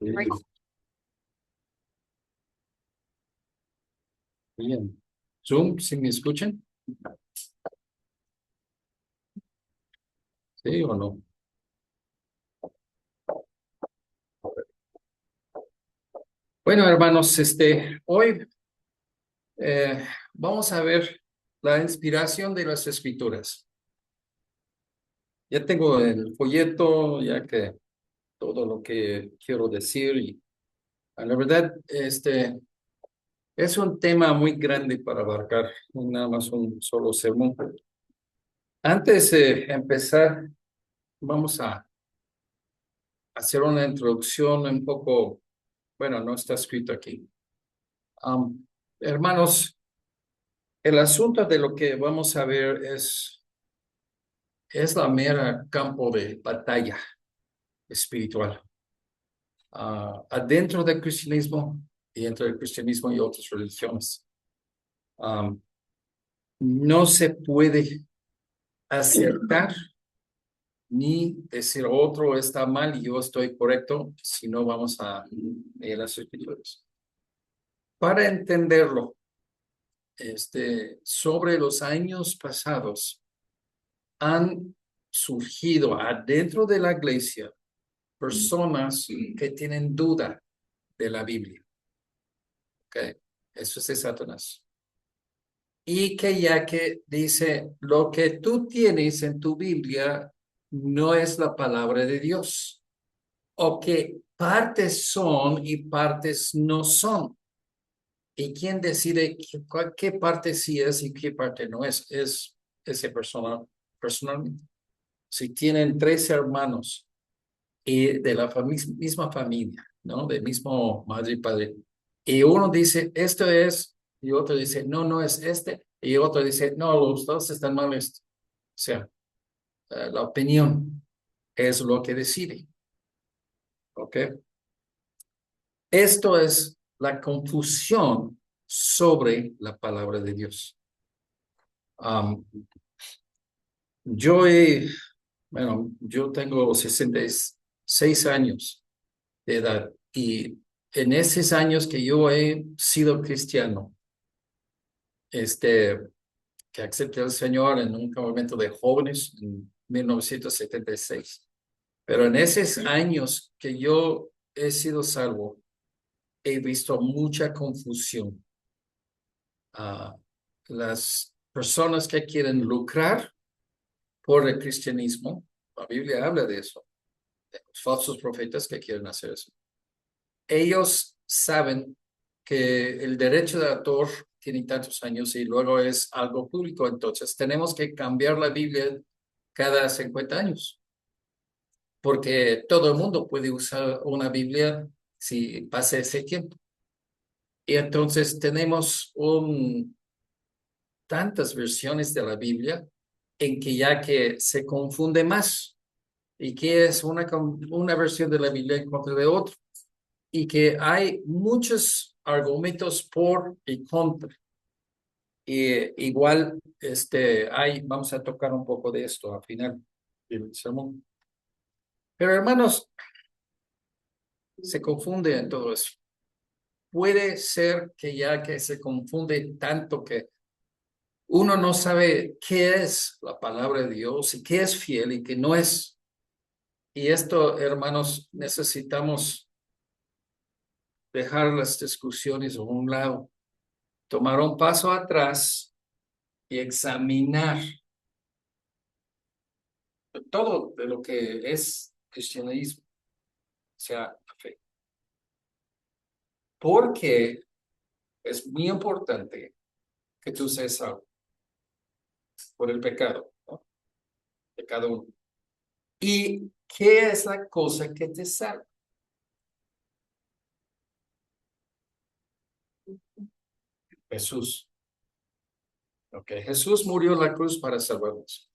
Sí, bien. Zoom, ¿sí me escuchan? ¿Sí o no? Bueno, hermanos, hoy vamos a ver la inspiración de las escrituras. Ya tengo el folleto, ya que todo lo que quiero decir y la verdad, es un tema muy grande para abarcar, no nada más un solo sermón. Antes de empezar, vamos a hacer una introducción un poco, bueno, no está escrito aquí. Hermanos, el asunto de lo que vamos a ver es la mera campo de batalla espiritual. Adentro del cristianismo y entre el cristianismo y otras religiones. Um, no se puede acertar ni decir otro está mal y yo estoy correcto si no vamos a leer las escrituras. Para entenderlo, sobre los años pasados han surgido adentro de la iglesia personas que tienen duda de la Biblia. Okay. Eso es de Satanás. Y que ya que dice, lo que tú tienes en tu Biblia no es la palabra de Dios. O que partes son y partes no son. ¿Y quién decide qué parte sí es y qué parte no es? Es ese persona personalmente. Si tienen 3 hermanos y de la misma familia, ¿no? Del mismo madre y padre. Y uno dice, esto es, y otro dice, no, no es este, y otro dice, no, los dos están mal esto. O sea, la opinión es lo que decide, ¿ok? Esto es la confusión sobre la palabra de Dios. Um, yo yo tengo 66 años de edad y en esos años que yo he sido cristiano, que acepté al Señor en un campamento de jóvenes en 1976. Pero en esos años que yo he sido salvo, he visto mucha confusión. Las personas que quieren lucrar por el cristianismo, la Biblia habla de eso, de los falsos profetas que quieren hacer eso. Ellos saben que el derecho de autor tiene tantos años y luego es algo público, entonces tenemos que cambiar la Biblia cada 50 años, porque todo el mundo puede usar una Biblia si pasa ese tiempo. Y entonces tenemos tantas versiones de la Biblia en que ya que se confunde más y que es una versión de la Biblia en contra de otra y que hay muchos argumentos por y contra. Y igual, vamos a tocar un poco de esto al final del sermón. Pero hermanos, se confunde en todo eso. Puede ser que ya que se confunde tanto que uno no sabe qué es la palabra de Dios y qué es fiel y qué no es. Y esto, hermanos, necesitamos dejar las discusiones a un lado, tomar un paso atrás y examinar todo de lo que es cristianismo, o sea, la fe. Porque es muy importante que tú seas salvo por el pecado, ¿no? De cada uno. ¿Y qué es la cosa que te salva? Jesús. Ok, Jesús murió en la cruz para salvarnos.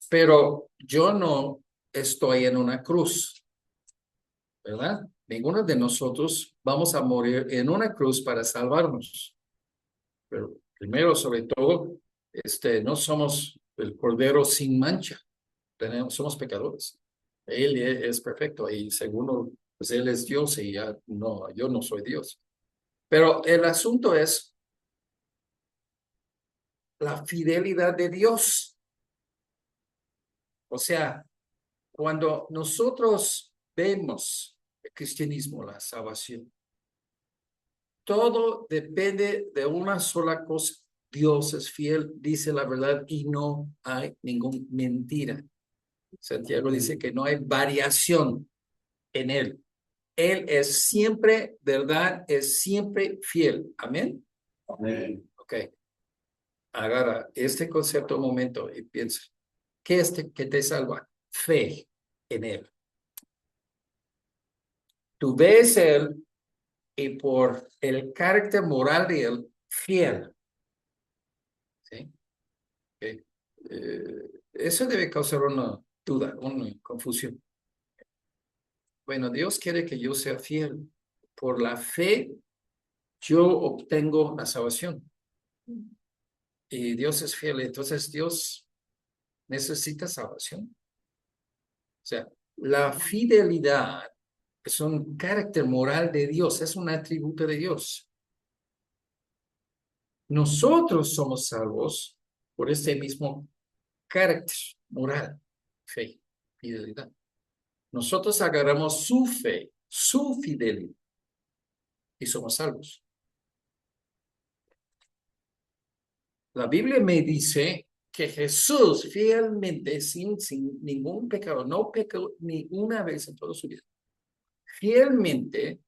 Pero yo no estoy en una cruz, ¿verdad? Ninguno de nosotros vamos a morir en una cruz para salvarnos. Pero primero, sobre todo, no somos el cordero sin mancha. Somos pecadores. Él es perfecto. Y segundo, pues Él es Dios y ya no, yo no soy Dios. Pero el asunto es la fidelidad de Dios. O sea, cuando nosotros vemos el cristianismo, la salvación, todo depende de una sola cosa. Dios es fiel, dice la verdad y no hay ninguna mentira. Santiago dice que no hay variación en Él. Él es siempre verdad, es siempre fiel. Amén. Amén. Ok. Agarra este concepto un momento y piensa, ¿qué es que te salva? Fe en Él. Tú ves Él y por el carácter moral de Él, fiel. ¿Sí? Okay. Eso debe causar una duda, una confusión. Bueno, Dios quiere que yo sea fiel. Por la fe, yo obtengo la salvación. Y Dios es fiel, entonces Dios necesita salvación. O sea, la fidelidad es un carácter moral de Dios, es un atributo de Dios. Nosotros somos salvos por este mismo carácter moral, fe, fidelidad. Nosotros agarramos su fe, su fidelidad y somos salvos. La Biblia me dice que Jesús fielmente, sin ningún pecado, no pecó ni una vez en toda su vida, fielmente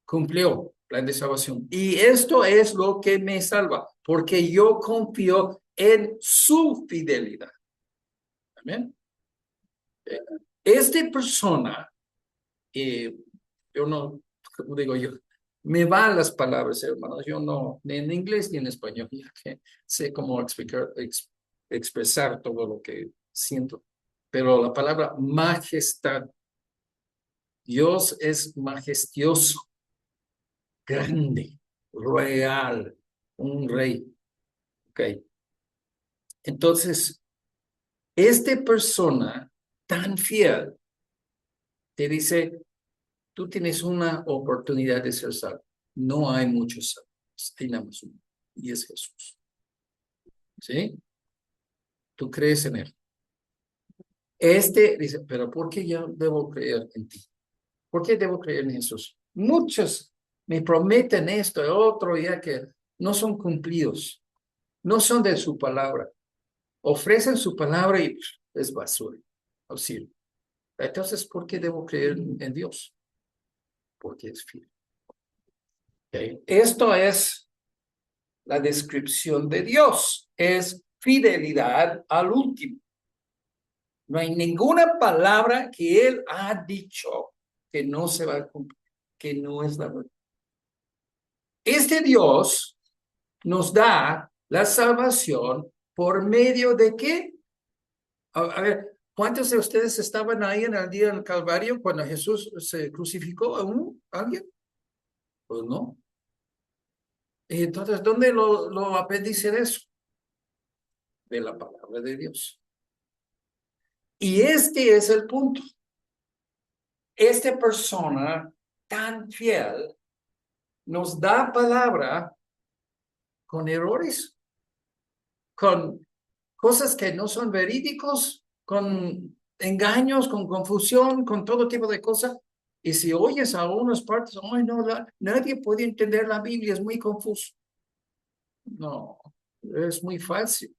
cumplió el plan de salvación. Y esto es lo que me salva, porque yo confío en su fidelidad. Amén. Esta persona, yo no, como digo yo, me van las palabras, hermanos, yo no, ni en inglés ni en español, ya que sé cómo expresar todo lo que siento. Pero la palabra majestad, Dios es majestuoso, grande, real, un rey. Ok. Entonces, esta persona tan fiel te dice, tú tienes una oportunidad de ser salvo. No hay muchos salvos, hay nada más uno, y es Jesús. ¿Sí? Tú crees en Él. Este dice, pero ¿por qué yo debo creer en ti? ¿Por qué debo creer en Jesús? Muchos me prometen esto y otro, ya que no son cumplidos, no son de su palabra. Ofrecen su palabra y es basura, no sirve. Entonces, ¿por qué debo creer en Dios? Porque es fiel. Okay. Esto es la descripción de Dios, es fidelidad al último. No hay ninguna palabra que Él ha dicho que no se va a cumplir, que no es la verdad. Este Dios nos da la salvación por medio de qué? A ver, ¿cuántos de ustedes estaban ahí en el día del Calvario cuando Jesús se crucificó a alguien? Pues no. Y entonces, ¿dónde lo aprendiste de eso? De la palabra de Dios. Y este es el punto. Esta persona tan fiel nos da palabra con errores, con cosas que no son verídicos, con engaños, con confusión, con todo tipo de cosas. Y si oyes a unas partes, ay, no, nadie puede entender la Biblia, es muy confuso. No, es muy fácil.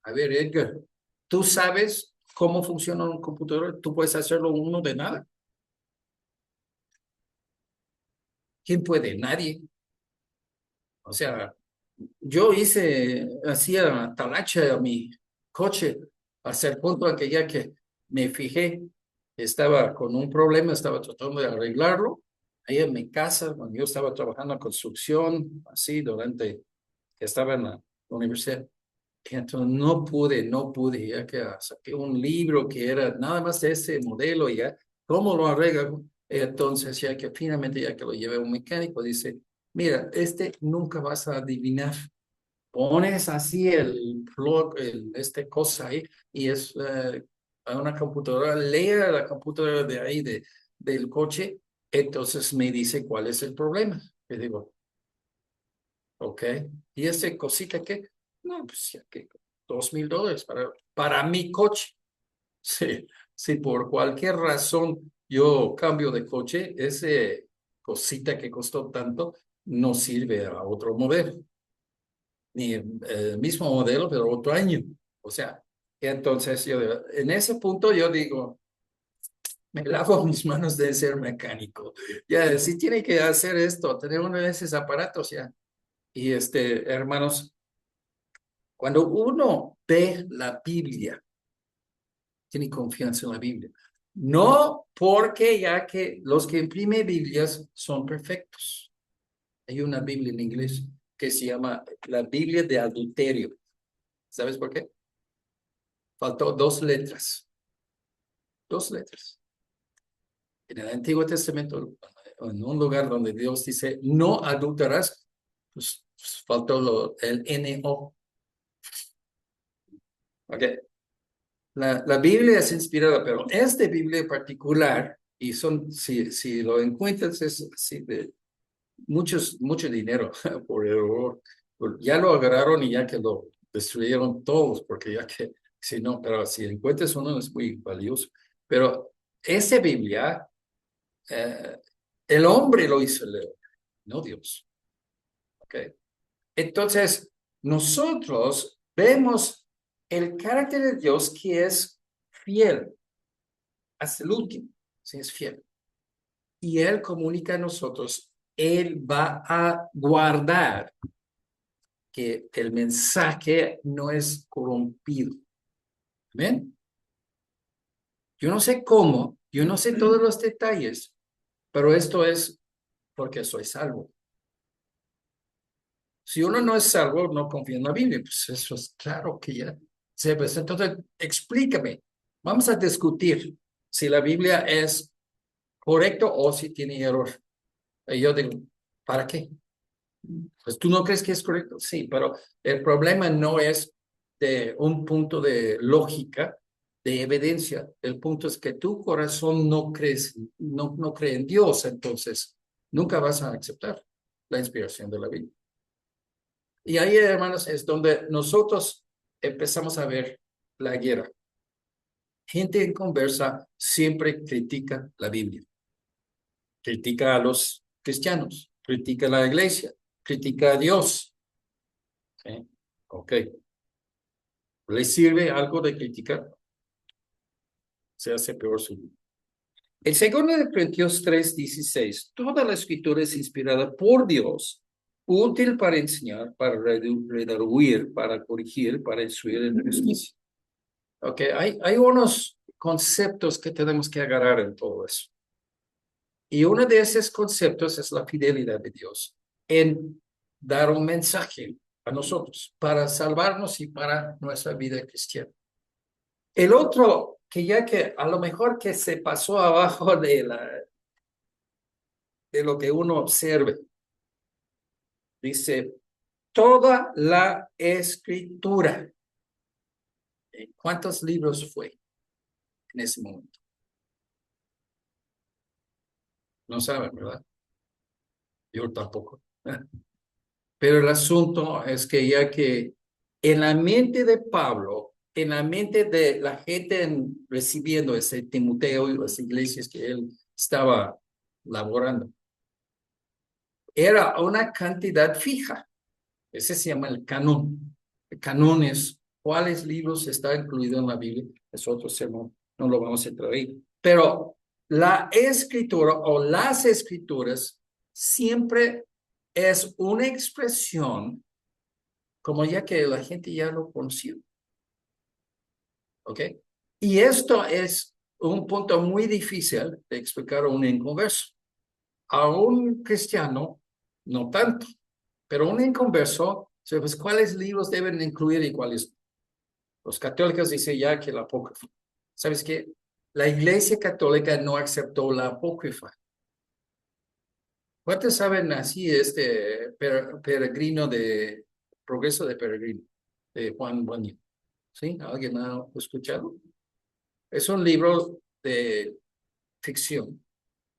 A ver, Edgar, ¿tú sabes cómo funciona un computador? ¿Tú puedes hacerlo uno de nada? ¿Quién puede? Nadie. O sea, yo hacía talacha a mi coche hasta el punto en que ya que me fijé, estaba con un problema, estaba tratando de arreglarlo. Ahí en mi casa, cuando yo estaba trabajando en construcción, así, durante que estaba en la universidad. Entonces no pude, ya que saqué un libro que era nada más de ese modelo, y ya, ¿cómo lo arreglo? Entonces, ya que finalmente, ya que lo llevé a un mecánico, dice, mira, nunca vas a adivinar. Pones así el plug, este cosa ahí, y es a una computadora, lea la computadora de ahí, del coche, entonces me dice cuál es el problema. Y digo, ok, ¿y ese cosita qué? No, pues ya que $2,000 para mi coche. Sí, si por cualquier razón yo cambio de coche, ese cosita que costó tanto no sirve a otro modelo, ni el mismo modelo, pero otro año. O sea, entonces en ese punto yo digo, me lavo mis manos de ser mecánico. Ya, si tiene que hacer esto, tener uno de esos aparatos, ya. Y hermanos, cuando uno ve la Biblia, tiene confianza en la Biblia. No porque ya que los que imprimen Biblias son perfectos. Hay una Biblia en inglés que se llama la Biblia de adulterio. ¿Sabes por qué? Faltó dos letras. Dos letras. En el Antiguo Testamento, en un lugar donde Dios dice, no adulterarás, pues faltó el N-O. ¿Ok? La Biblia es inspirada, pero esta Biblia en particular, y si lo encuentras, es así de mucho dinero por error. Ya lo agarraron y ya que lo destruyeron todos, porque ya que, si no, pero si encuentras uno es muy valioso. Pero esa Biblia, eh, el hombre lo hizo leer, no Dios. ¿Ok? Entonces, nosotros vemos el carácter de Dios que es fiel hasta el último, si es fiel. Y Él comunica a nosotros, Él va a guardar que el mensaje no es corrompido. ¿Ven? Yo no sé cómo, yo no sé todos los detalles, pero esto es porque soy salvo. Si uno no es salvo, no confía en la Biblia, pues eso es claro que ya se pues, entonces, explícame. Vamos a discutir si la Biblia es correcto o si tiene error. Y yo digo, ¿para qué? Pues tú no crees que es correcto, sí, pero el problema no es de un punto de lógica, de evidencia. El punto es que tu corazón no crees, no cree en Dios, entonces nunca vas a aceptar la inspiración de la Biblia. Y ahí, hermanos, es donde nosotros empezamos a ver la guerra. Gente en conversa siempre critica la Biblia, critica a los cristianos, critica a la iglesia, critica a Dios. ¿Sí? Ok. ¿Le sirve algo de criticar? Se hace peor su vida. El segundo de Corintios 3:16. Toda la escritura es inspirada por Dios, útil para enseñar, para redarguir, para corregir, para instruir en justicia. Ok, hay unos conceptos que tenemos que agarrar en todo eso. Y uno de esos conceptos es la fidelidad de Dios en dar un mensaje a nosotros para salvarnos y para nuestra vida cristiana. El otro, que ya que a lo mejor que se pasó abajo de lo que uno observe, dice, toda la escritura. ¿Cuántos libros fue en ese momento? No saben, ¿verdad? Yo tampoco. Pero el asunto es que ya que en la mente de Pablo, en la mente de la gente recibiendo ese Timoteo y las iglesias que él estaba laborando, era una cantidad fija. Ese se llama el canon. El canon es cuáles libros está incluido en la Biblia. Nosotros no lo vamos a entrar ahí. Pero la escritura o las escrituras siempre es una expresión como ya que la gente ya lo conoció. ¿Ok? Y esto es un punto muy difícil de explicar a un inconverso. A un cristiano, no tanto, pero un inconverso, pues, ¿cuáles libros deben incluir y cuáles? Los católicos dicen ya que la apócrifa. ¿Sabes qué? La Iglesia Católica no aceptó la apócrifa. ¿Cuántos saben así peregrino de Progreso de Peregrino de Juan Bunyan? ¿Sí? ¿Alguien ha escuchado? Es un libro de ficción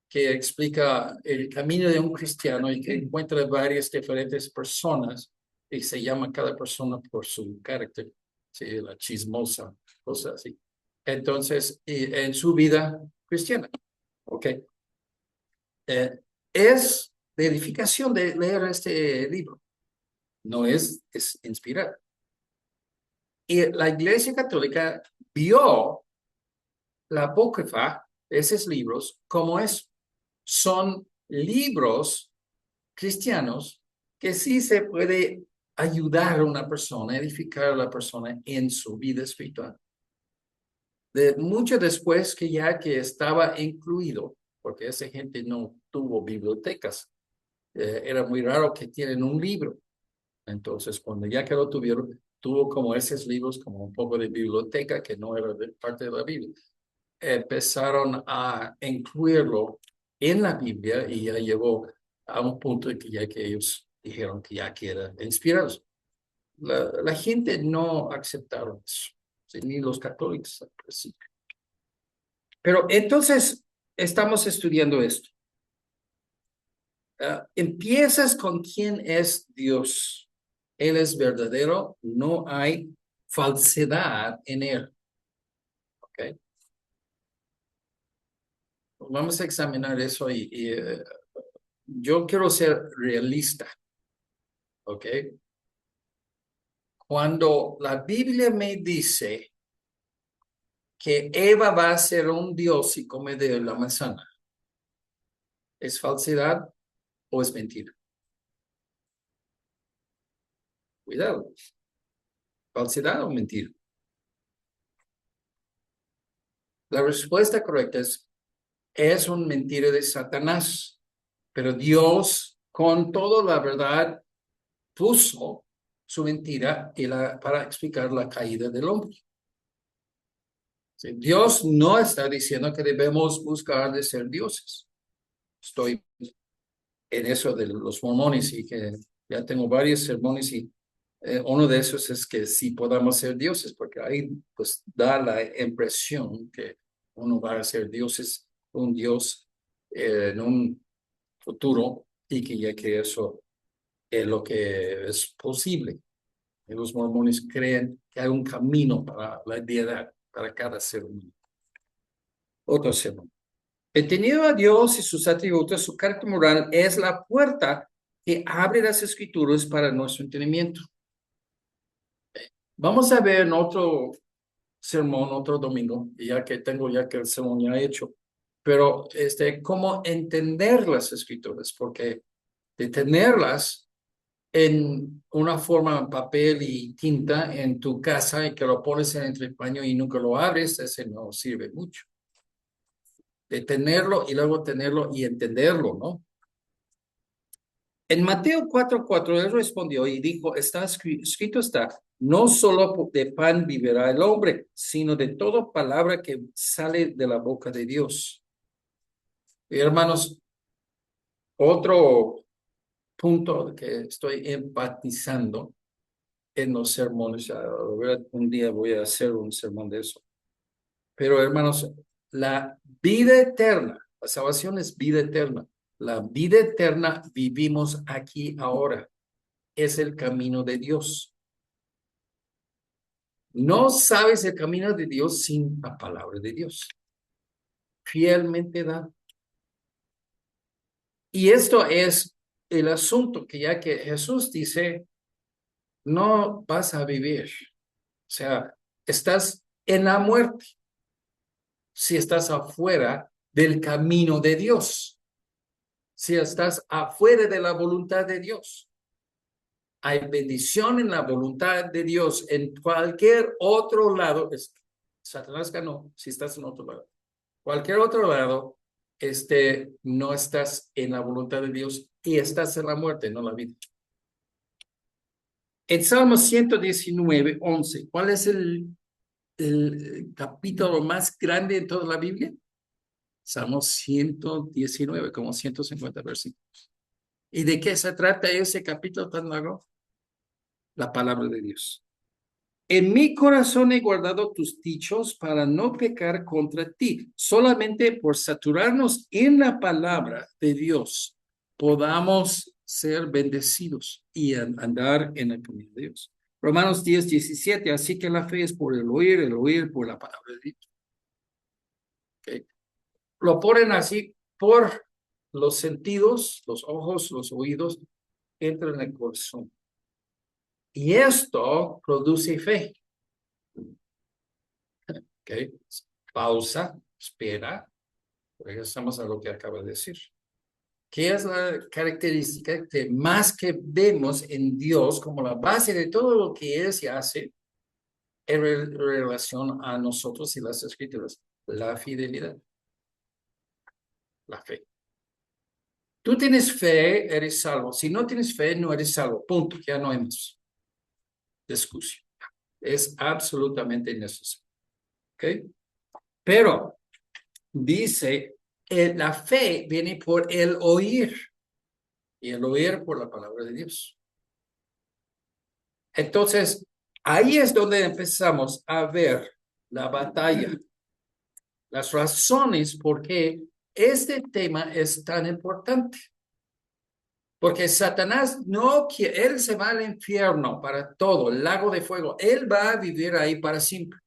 que explica el camino de un cristiano y que encuentra varias diferentes personas y se llama cada persona por su carácter, ¿sí? La chismosa, cosas así. Entonces, en su vida cristiana, ¿ok? Es de edificación de leer este libro, no es inspirado. Y la Iglesia Católica vio la apócrifa, esos libros, como son libros cristianos que sí se puede ayudar a una persona, edificar a la persona en su vida espiritual. Mucho después que ya que estaba incluido, porque esa gente no tuvo bibliotecas, era muy raro que tienen un libro. Entonces, cuando ya que lo tuvieron, tuvo como esos libros, como un poco de biblioteca que no era parte de la Biblia. Empezaron a incluirlo en la Biblia y ya llegó a un punto en que ya que ellos dijeron que ya que eran inspirados. La gente no aceptaron eso, ¿sí? Ni los católicos al principio. Pero entonces estamos estudiando esto. Empiezas con quién es Dios. Él es verdadero, no hay falsedad en él. ¿Ok? Vamos a examinar eso y yo quiero ser realista. ¿Ok? Cuando la Biblia me dice que Eva va a ser un dios y come de la manzana, ¿es falsedad o es mentira? Cuidado, falsedad o mentira. La respuesta correcta es un mentira de Satanás, pero Dios con toda la verdad puso su mentira para explicar la caída del hombre. ¿Sí? Dios no está diciendo que debemos buscar de ser dioses. Estoy en eso de los mormones y que ya tengo varios sermones y uno de esos es que sí podamos ser dioses, porque ahí pues da la impresión que uno va a ser dioses, un dios en un futuro y que ya que eso es lo que es posible. Y los mormones creen que hay un camino para la deidad, para cada ser humano. Otro sermón. Entendido a Dios y sus atributos, su carácter moral es la puerta que abre las escrituras para nuestro entendimiento. Vamos a ver en otro sermón, otro domingo, ya que tengo ya que el sermón ya hecho, pero cómo entender las escrituras, porque de tenerlas en una forma en papel y tinta en tu casa y que lo pones en entrepaño y nunca lo abres, ese no sirve mucho. De tenerlo y luego tenerlo y entenderlo, ¿no? En Mateo 4:4 él respondió y dijo, escrito está, no solo de pan vivirá el hombre, sino de toda palabra que sale de la boca de Dios. Y hermanos, otro punto que estoy enfatizando en los sermones, un día voy a hacer un sermón de eso. Pero hermanos, la vida eterna, la salvación es vida eterna. La vida eterna vivimos aquí ahora. Es el camino de Dios. No sabes el camino de Dios sin la palabra de Dios. Fielmente da. Y esto es el asunto que ya que Jesús dice, no vas a vivir. O sea, estás en la muerte si estás afuera del camino de Dios. Si estás afuera de la voluntad de Dios. Hay bendición en la voluntad de Dios en cualquier otro lado. Satanás ganó si estás en otro lado. Cualquier otro lado, no estás en la voluntad de Dios y estás en la muerte, no la vida. En Salmo 119:11, ¿cuál es el capítulo más grande en toda la Biblia? Salmo 119, como 150 versículos. ¿Y de qué se trata ese capítulo tan largo? La palabra de Dios. En mi corazón he guardado tus dichos para no pecar contra ti. Solamente por saturarnos en la palabra de Dios podamos ser bendecidos y andar en el camino de Dios. Romanos 10:17. Así que la fe es por el oír por la palabra de Dios. Okay. Lo ponen así por los sentidos, los ojos, los oídos, entra en el corazón. Y esto produce fe. Okay. Pausa, espera, regresamos a lo que acaba de decir. ¿Qué es la característica que más que vemos en Dios como la base de todo lo que es y hace en relación a nosotros y las escrituras? La fidelidad, la fe. Tú tienes fe, eres salvo. Si no tienes fe, no eres salvo. Punto. Ya no hay más discusión. Es absolutamente necesario. ¿Ok? Pero dice, la fe viene por el oír y el oír por la palabra de Dios. Entonces, ahí es donde empezamos a ver la batalla, las razones por qué este tema es tan importante. Porque Satanás no quiere, él se va al infierno para todo, el lago de fuego. Él va a vivir ahí para siempre,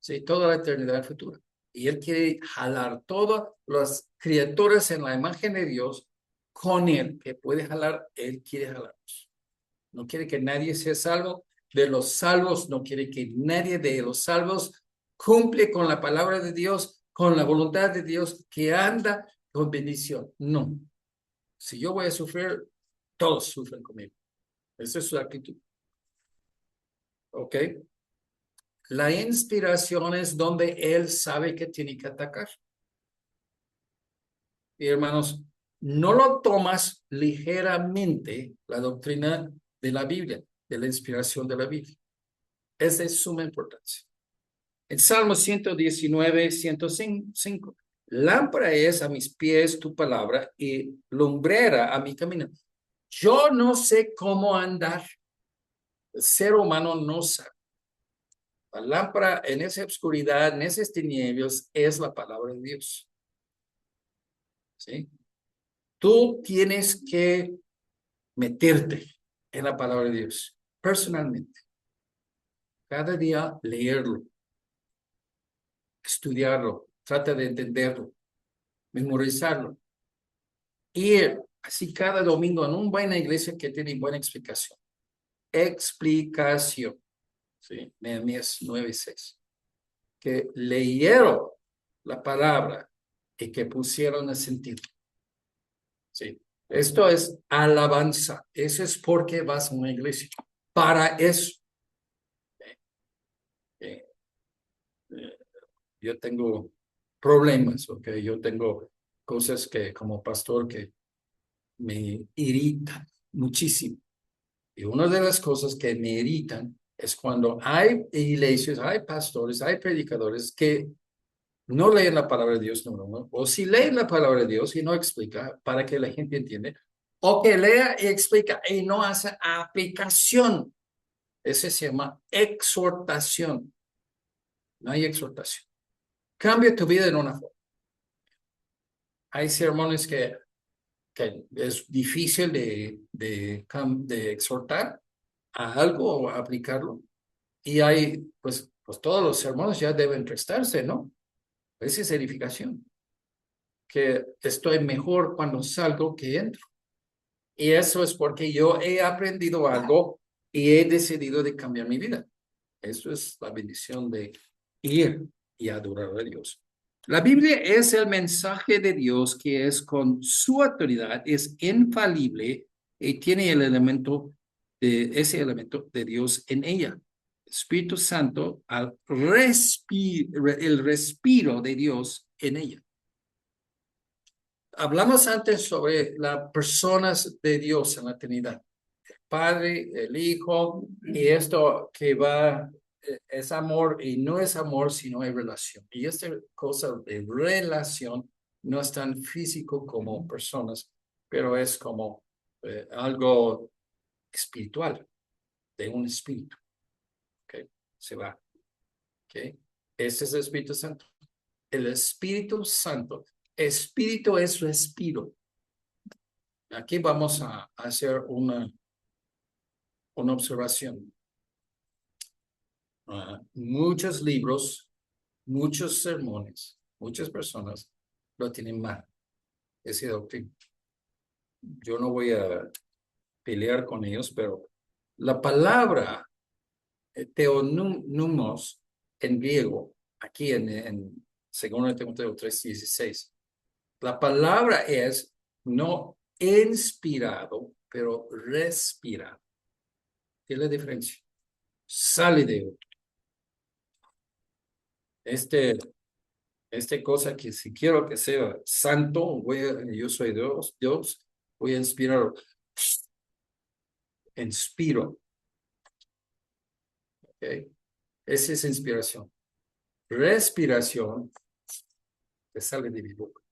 ¿sí? Toda la eternidad futura. Y él quiere jalar todas las criaturas en la imagen de Dios con él, que puede jalar, él quiere jalarlos. No quiere que nadie sea salvo de los salvos, no quiere que nadie de los salvos cumple con la palabra de Dios, con la voluntad de Dios, que anda con bendición. No. Si yo voy a sufrir, todos sufren conmigo. Esa es su actitud. ¿Ok? La inspiración es donde él sabe que tiene que atacar. Y hermanos, no lo tomas ligeramente la doctrina de la Biblia, de la inspiración de la Biblia. Es de suma importancia. En Salmo 119, 105. Lámpara es a mis pies tu palabra y lumbrera a mi camino. Yo no sé cómo andar. El ser humano no sabe. La lámpara en esa oscuridad, en esas tinieblas, es la palabra de Dios. ¿Sí? Tú tienes que meterte en la palabra de Dios, personalmente. Cada día leerlo, estudiarlo, trata de entenderlo, memorizarlo. Ir así cada domingo en una buena iglesia que tiene buena explicación. Explicación. ¿Sí? Nehemías 9:6. Que leyeron la palabra y que pusieron el sentido. Sí. Esto es alabanza. Eso es porque vas a una iglesia. Para eso. Eh, eh, yo tengo problemas, ¿ok? Yo tengo cosas que como pastor que me irritan muchísimo. Y una de las cosas que me irritan es cuando hay iglesias, hay pastores, hay predicadores que no leen la palabra de Dios, no, o si leen la palabra de Dios y no explica para que la gente entienda, o que lea y explica y no hace aplicación. Ese se llama exhortación. No hay exhortación. Cambia tu vida en una forma. Hay sermones que es difícil de exhortar a algo o aplicarlo. Y hay, pues todos los sermones ya deben prestarse, ¿no? Esa es edificación. Que estoy mejor cuando salgo que entro. Y eso es porque yo he aprendido algo y he decidido de cambiar mi vida. Eso es la bendición de ir y adorar a Dios. La Biblia es el mensaje de Dios que es con su autoridad, es infalible y tiene ese elemento de Dios en ella. Espíritu Santo, el respiro de Dios en ella. Hablamos antes sobre las personas de Dios en la Trinidad. El Padre, el Hijo, y esto que va, es amor y no es amor, sino hay relación. Y esta cosa de relación no es tan físico como personas, pero es como algo espiritual, de un espíritu. ¿Okay? se va. ¿Okay? Ese es el Espíritu Santo. El Espíritu Santo. Espíritu es respiro. Aquí vamos a hacer una observación. Muchos libros, muchos sermones, muchas personas lo tienen mal, ese doctrina. Yo no voy a pelear con ellos, pero la palabra teonumos en griego, aquí en 2 Timoteo 3:16, la palabra es no inspirado, pero respirado. ¿Qué es la diferencia? Sale de otro. Cosa que si quiero que sea santo, yo soy Dios, voy a inspirar, inspiro, ¿ok? Esa es inspiración. Respiración que sale de mi boca.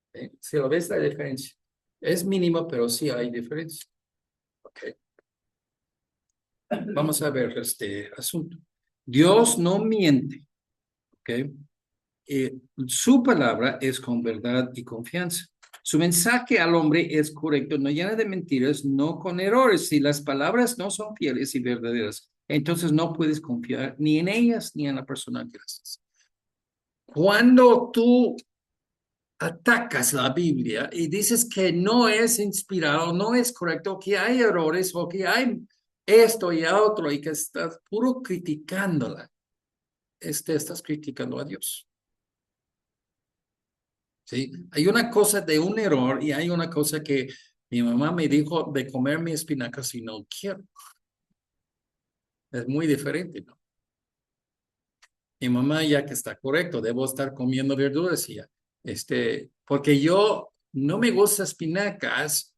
¿Ok? Si lo ves la diferencia, es mínima, pero sí hay diferencia. ¿Ok? Vamos a ver este asunto. Dios no miente, ¿ok? Su palabra es con verdad y confianza. Su mensaje al hombre es correcto, no llena de mentiras, no con errores. Si las palabras no son fieles y verdaderas, entonces no puedes confiar ni en ellas ni en la persona que las hace. Cuando tú atacas la Biblia y dices que no es inspirado, no es correcto, que hay errores o que hay esto y otro y que estás puro criticándola, estás criticando a Dios. ¿Sí? Hay una cosa de un error y hay una cosa que mi mamá me dijo de comer mi espinacas y no quiero. Es muy diferente, ¿no? Mi mamá ya que está correcto, debo estar comiendo verduras y ya. Porque yo no me gusta espinacas,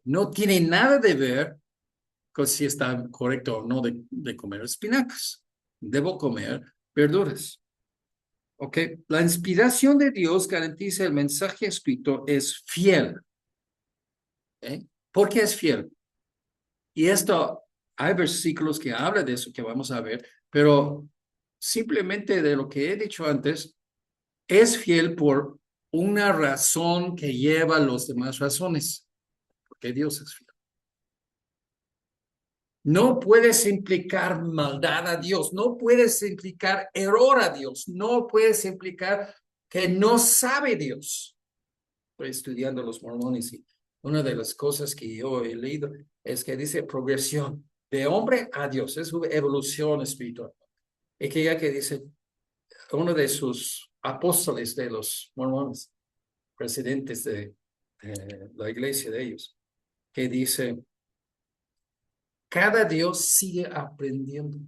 no tiene nada de ver con si está correcto o no de comer espinacas. Debo comer verduras. ¿Ok? La inspiración de Dios garantiza el mensaje escrito es fiel. ¿Eh? ¿Por qué es fiel? Y esto, hay versículos que hablan de eso que vamos a ver, pero simplemente de lo que he dicho antes, es fiel por una razón que lleva a las demás razones, porque Dios es fiel. No puedes implicar maldad a Dios, no puedes implicar error a Dios, no puedes implicar que no sabe Dios. Estoy estudiando los mormones y una de las cosas que yo he leído es que dice progresión de hombre a Dios, es su evolución espiritual. Y que ya que dice uno de sus apóstoles de los mormones, presidentes de la iglesia de ellos, que dice, cada Dios sigue aprendiendo.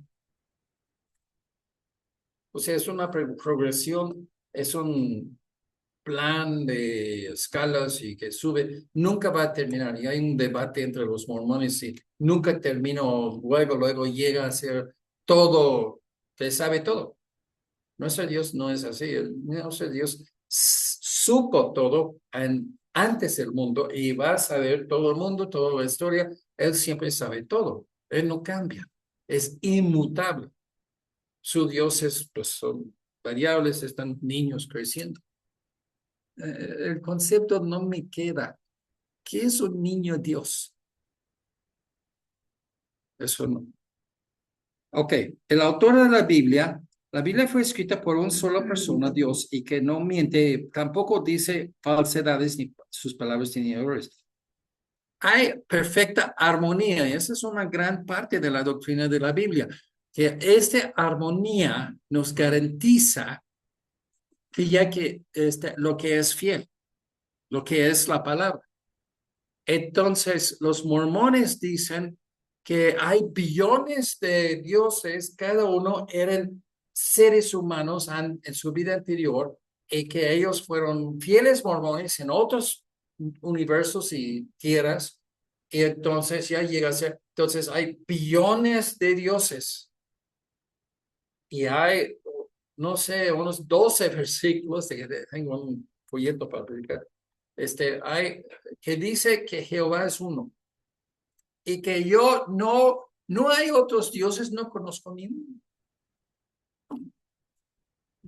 O sea, es una progresión, es un plan de escalas y que sube, nunca va a terminar. Y hay un debate entre los mormones y nunca terminó, luego llega a ser todo, que sabe todo. Nuestro Dios no es así. Nuestro Dios supo todo antes del mundo y va a saber todo el mundo, toda la historia. Él siempre sabe todo. Él no cambia. Es inmutable. Su Dios pues son variables, están niños creciendo. El concepto no me queda. ¿Qué es un niño Dios? Eso no. Ok, el autor de la Biblia fue escrita por una sola persona, Dios, y que no miente, tampoco dice falsedades ni sus palabras ni errores. Hay perfecta armonía y esa es una gran parte de la doctrina de la Biblia, que esta armonía nos garantiza que ya que lo que es fiel, lo que es la palabra. Entonces, los mormones dicen que hay billones de dioses, cada uno eran seres humanos en su vida anterior y que ellos fueron fieles mormones en otros universos y tierras. Y entonces ya llega a ser, entonces hay billones de dioses y hay, no sé, unos 12 versículos, tengo un folleto para publicar, hay que dice que Jehová es uno y que yo No hay otros dioses, no conozco ninguno.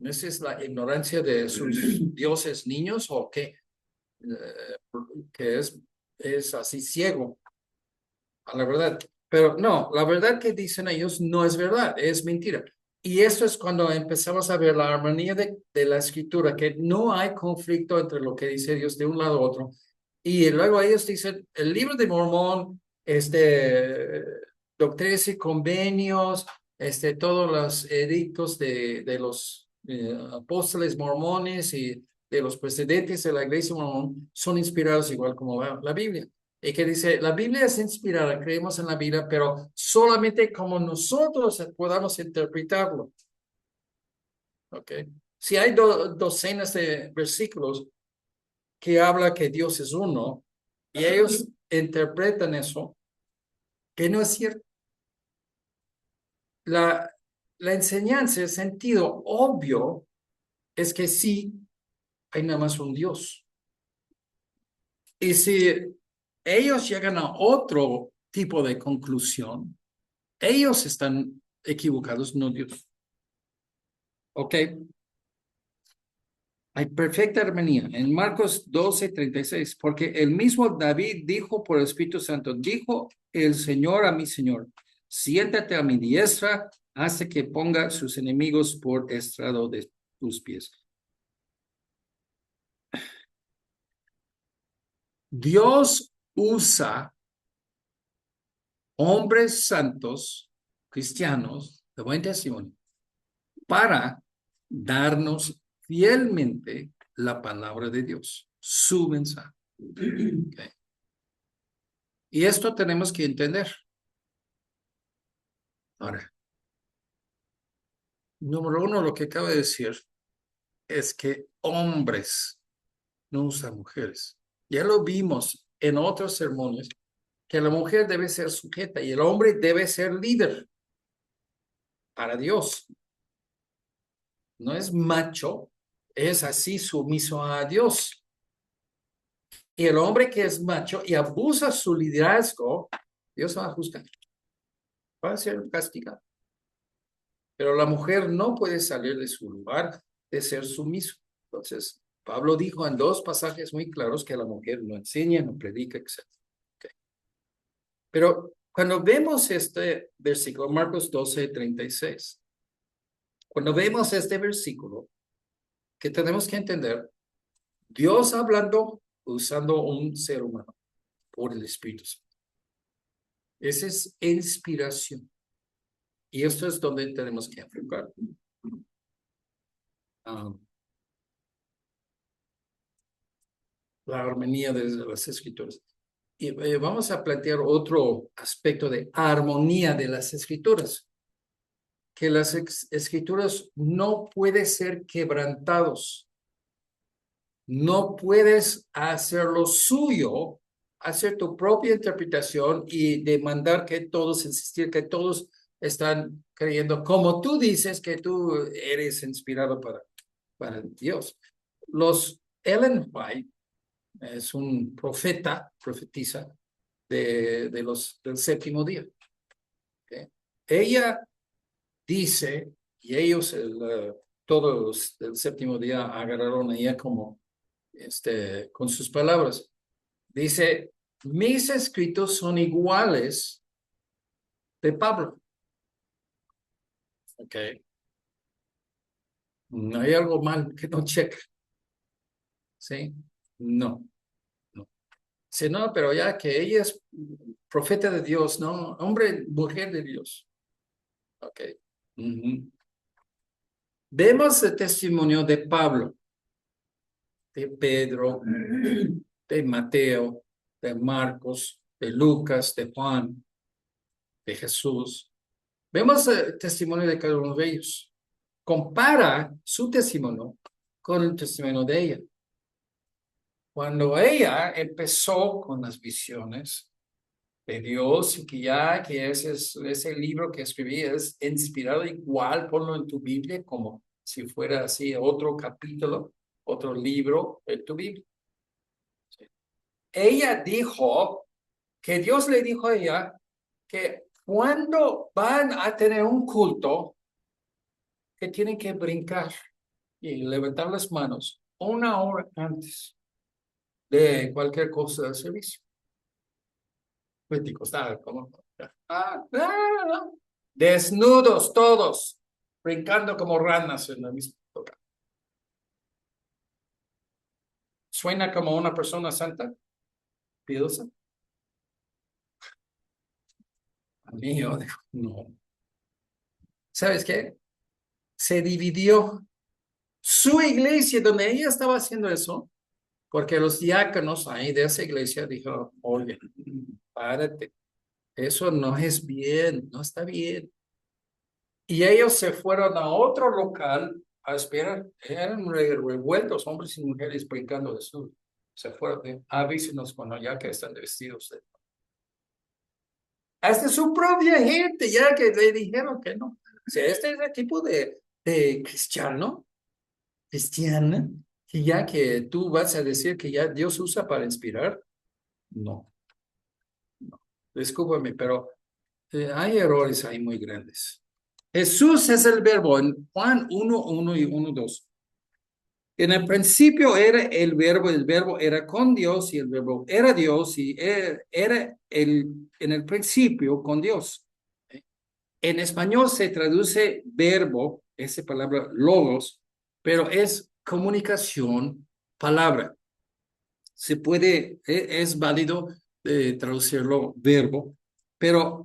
¿Esa es la ignorancia de sus dioses niños o qué? Que es así ciego a la verdad. Pero no, la verdad que dicen ellos no es verdad, es mentira. Y eso es cuando empezamos a ver la armonía de la escritura, que no hay conflicto entre lo que dice Dios de un lado a otro. Y luego ellos dicen, el libro de Mormón, doctrinas y convenios, todos los edictos de los apóstoles mormones y de los presidentes de la iglesia mormón son inspirados igual como la Biblia. Y que dice, la Biblia es inspirada, creemos en la Biblia, pero solamente como nosotros podamos interpretarlo. ¿Ok? Si hay docenas de versículos que habla que Dios es uno, y ellos interpretan eso, que no es cierto. La, la enseñanza, el sentido obvio, es que sí, hay nada más un Dios. Y si ellos llegan a otro tipo de conclusión, ellos están equivocados, no Dios. ¿Ok? Hay perfecta armonía. En Marcos 12:36, porque el mismo David dijo por el Espíritu Santo, dijo el Señor a mi Señor, siéntate a mi diestra hasta que ponga sus enemigos por estrado de tus pies. Dios usa hombres santos, cristianos, de buen testimonio, para darnos fielmente la palabra de Dios, su mensaje. Okay. Y esto tenemos que entender. Ahora, número uno, lo que acabo de decir es que hombres no usan mujeres. Ya lo vimos en otros sermones, que la mujer debe ser sujeta y el hombre debe ser líder para Dios. No es macho, es así sumiso a Dios. Y el hombre que es macho y abusa su liderazgo, Dios va a juzgar, va a ser castigado. Pero la mujer no puede salir de su lugar de ser sumiso. Entonces, Pablo dijo en dos pasajes muy claros que la mujer no enseña, no predica, etc. Okay. Pero cuando vemos este versículo, Marcos 12:36, cuando vemos este versículo, que tenemos que entender, Dios hablando usando un ser humano por el Espíritu Santo. Esa es inspiración. Y esto es donde tenemos que enfocar. La armonía de las escrituras. Y vamos a plantear otro aspecto de armonía de las escrituras, que las escrituras no pueden ser quebrantados, no puedes hacer lo suyo, hacer tu propia interpretación y demandar que todos, insistir que todos están creyendo, como tú dices que tú eres inspirado para Dios. Ellen White es un profetisa del séptimo día. ¿Okay? Ella dice, y ellos todos del séptimo día agarraron a ella como con sus palabras. Dice, mis escritos son iguales de Pablo. Ok. No hay algo mal que no cheque. ¿Sí? No, no. Sí, no, pero ya que ella es profeta de Dios, no, hombre, mujer de Dios. Ok. Vemos el testimonio de Pablo, de Pedro, de Mateo, de Marcos, de Lucas, de Juan, de Jesús. Vemos el testimonio de cada uno de ellos. Compara su testimonio con el testimonio de ella. Cuando ella empezó con las visiones de Dios y que ese libro que escribí es inspirado igual, ponlo en tu Biblia como si fuera así otro capítulo, otro libro en tu Biblia. Ella dijo que Dios le dijo a ella que Cuando van a tener un culto, que tienen que brincar y levantar las manos 1 hora antes de cualquier cosa del servicio. Pentecostal, ¿cómo? Desnudos todos, brincando como ranas en la misma toca. ¿Suena como una persona santa? ¿Piadosa? A mí yo digo, no. ¿Sabes qué? Se dividió su iglesia donde ella estaba haciendo eso, porque los diáconos ahí de esa iglesia dijeron, oye, párate, eso no es bien, no está bien. Y ellos se fueron a otro local a esperar. Eran revueltos, hombres y mujeres brincando de sur. Se fueron, avísenos cuando ya que están vestidos. Hasta su propia gente, ya que le dijeron que no. O sea, este es el tipo de cristiana, que ya que tú vas a decir que ya Dios usa para inspirar. No, no. Discúlpame, pero hay errores ahí muy grandes. Jesús es el verbo en Juan 1:1 y 1:2. En el principio era el verbo era con Dios y el verbo era Dios y era en el principio con Dios. En español se traduce verbo, esa palabra logos, pero es comunicación, palabra. Se puede, es válido traducirlo verbo, pero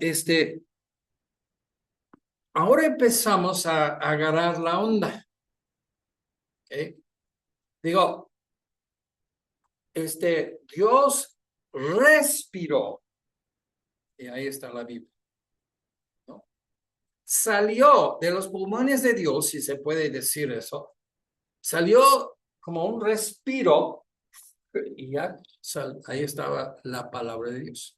ahora empezamos a agarrar la onda. ¿Okay? Digo, Dios respiró, y ahí está la Biblia, ¿no? Salió de los pulmones de Dios, si se puede decir eso, salió como un respiro, y ya ahí estaba la palabra de Dios.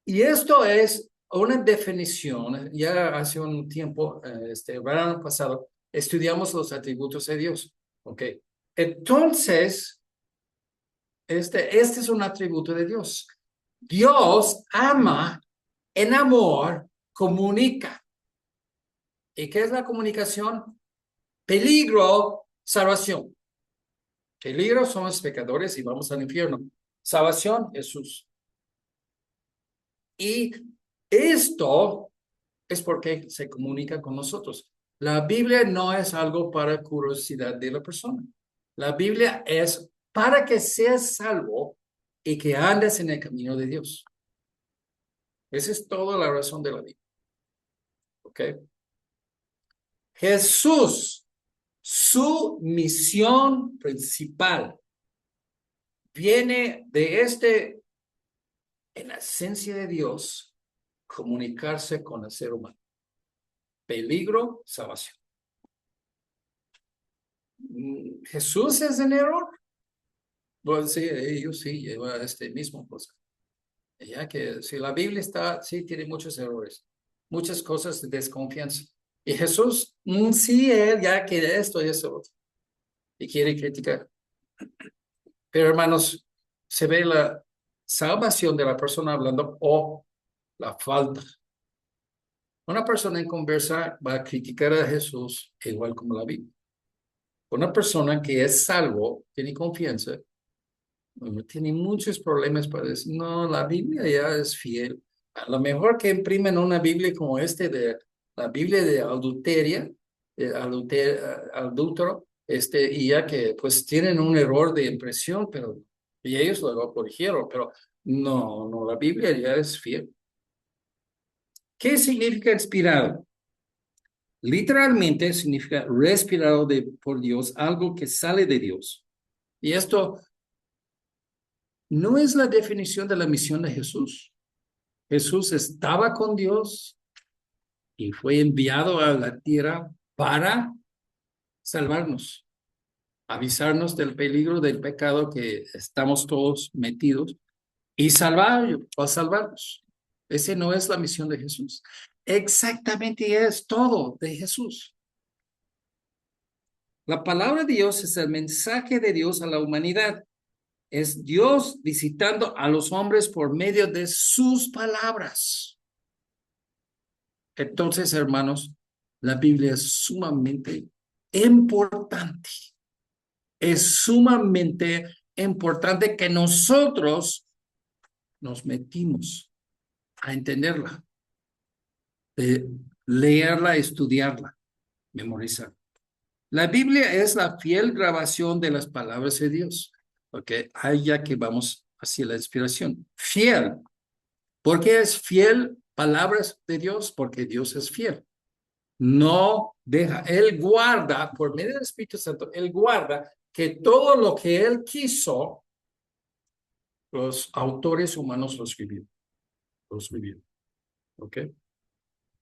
Y esto es una definición, ya hace un tiempo, verano pasado, estudiamos los atributos de Dios, ¿ok? Entonces, este es un atributo de Dios. Dios ama, en amor, comunica. ¿Y qué es la comunicación? Peligro, salvación. Peligro son los pecadores y vamos al infierno. Salvación, Jesús. Y esto es porque se comunica con nosotros. La Biblia no es algo para curiosidad de la persona. La Biblia es para que seas salvo y que andes en el camino de Dios. Esa es toda la razón de la Biblia. ¿Ok? Jesús, su misión principal viene de en la esencia de Dios, comunicarse con el ser humano. Peligro, salvación. ¿Jesús es en error? Pues sí, ellos sí llevan mismo cosa. Ya que si la Biblia sí tiene muchos errores, muchas cosas de desconfianza. Y Jesús, sí, él ya quiere esto y eso, y quiere criticar. Pero hermanos, se ve la salvación de la persona hablando o la falta. Una persona en conversa va a criticar a Jesús igual como la Biblia. Una persona que es salvo, tiene confianza, tiene muchos problemas para decir, no, la Biblia ya es fiel. A lo mejor que imprimen una Biblia como de la Biblia de adulteria, adúltero, y ya que pues tienen un error de impresión, pero y ellos lo corrigieron, pero no, la Biblia ya es fiel. ¿Qué significa inspirado? Literalmente significa respirado por Dios, algo que sale de Dios. Y esto no es la definición de la misión de Jesús. Jesús estaba con Dios y fue enviado a la tierra para salvarnos, avisarnos del peligro del pecado que estamos todos metidos y salvarnos. Esa no es la misión de Jesús. Exactamente es todo de Jesús. La palabra de Dios es el mensaje de Dios a la humanidad. Es Dios visitando a los hombres por medio de sus palabras. Entonces, hermanos, la Biblia es sumamente importante. Es sumamente importante que nosotros nos metimos a entenderla, leerla, estudiarla, memorizar. La Biblia es la fiel grabación de las palabras de Dios. Ok, ahí ya que vamos hacia la inspiración. Fiel. ¿Por qué es fiel palabras de Dios? Porque Dios es fiel. No deja, Él guarda, por medio del Espíritu Santo, Él guarda que todo lo que Él quiso, los autores humanos lo escribieron. Lo escribieron. ¿Ok?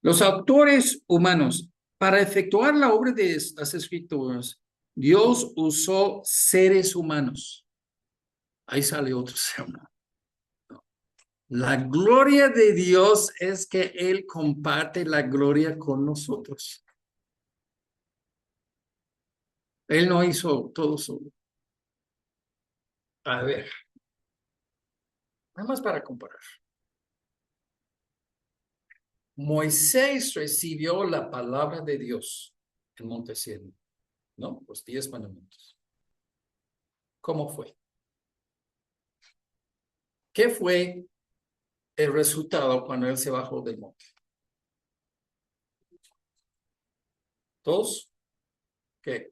Los autores humanos, para efectuar la obra de las escrituras, Dios usó seres humanos. Ahí sale otro sermón. La gloria de Dios es que Él comparte la gloria con nosotros. Él no hizo todo solo. A ver, nada más para comparar. Moisés recibió la palabra de Dios en Monte Sinai, ¿no? Los 10 mandamientos. ¿Cómo fue? ¿Qué fue el resultado cuando él se bajó del monte? Dos, ¿qué?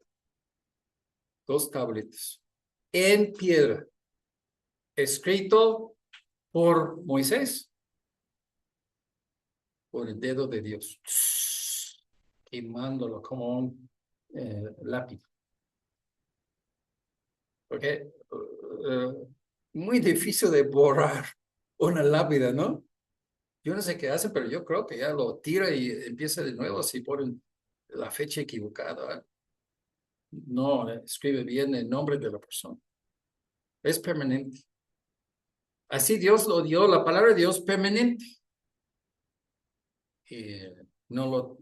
Dos tabletes en piedra, escrito por Moisés, por el dedo de Dios, quemándolo como un lápiz. Porque muy difícil de borrar una lápida, ¿no? Yo no sé qué hacen, pero yo creo que ya lo tira y empieza de nuevo si ponen la fecha equivocada. No escribe bien el nombre de la persona. Es permanente. Así Dios lo dio, la palabra de Dios permanente. No lo,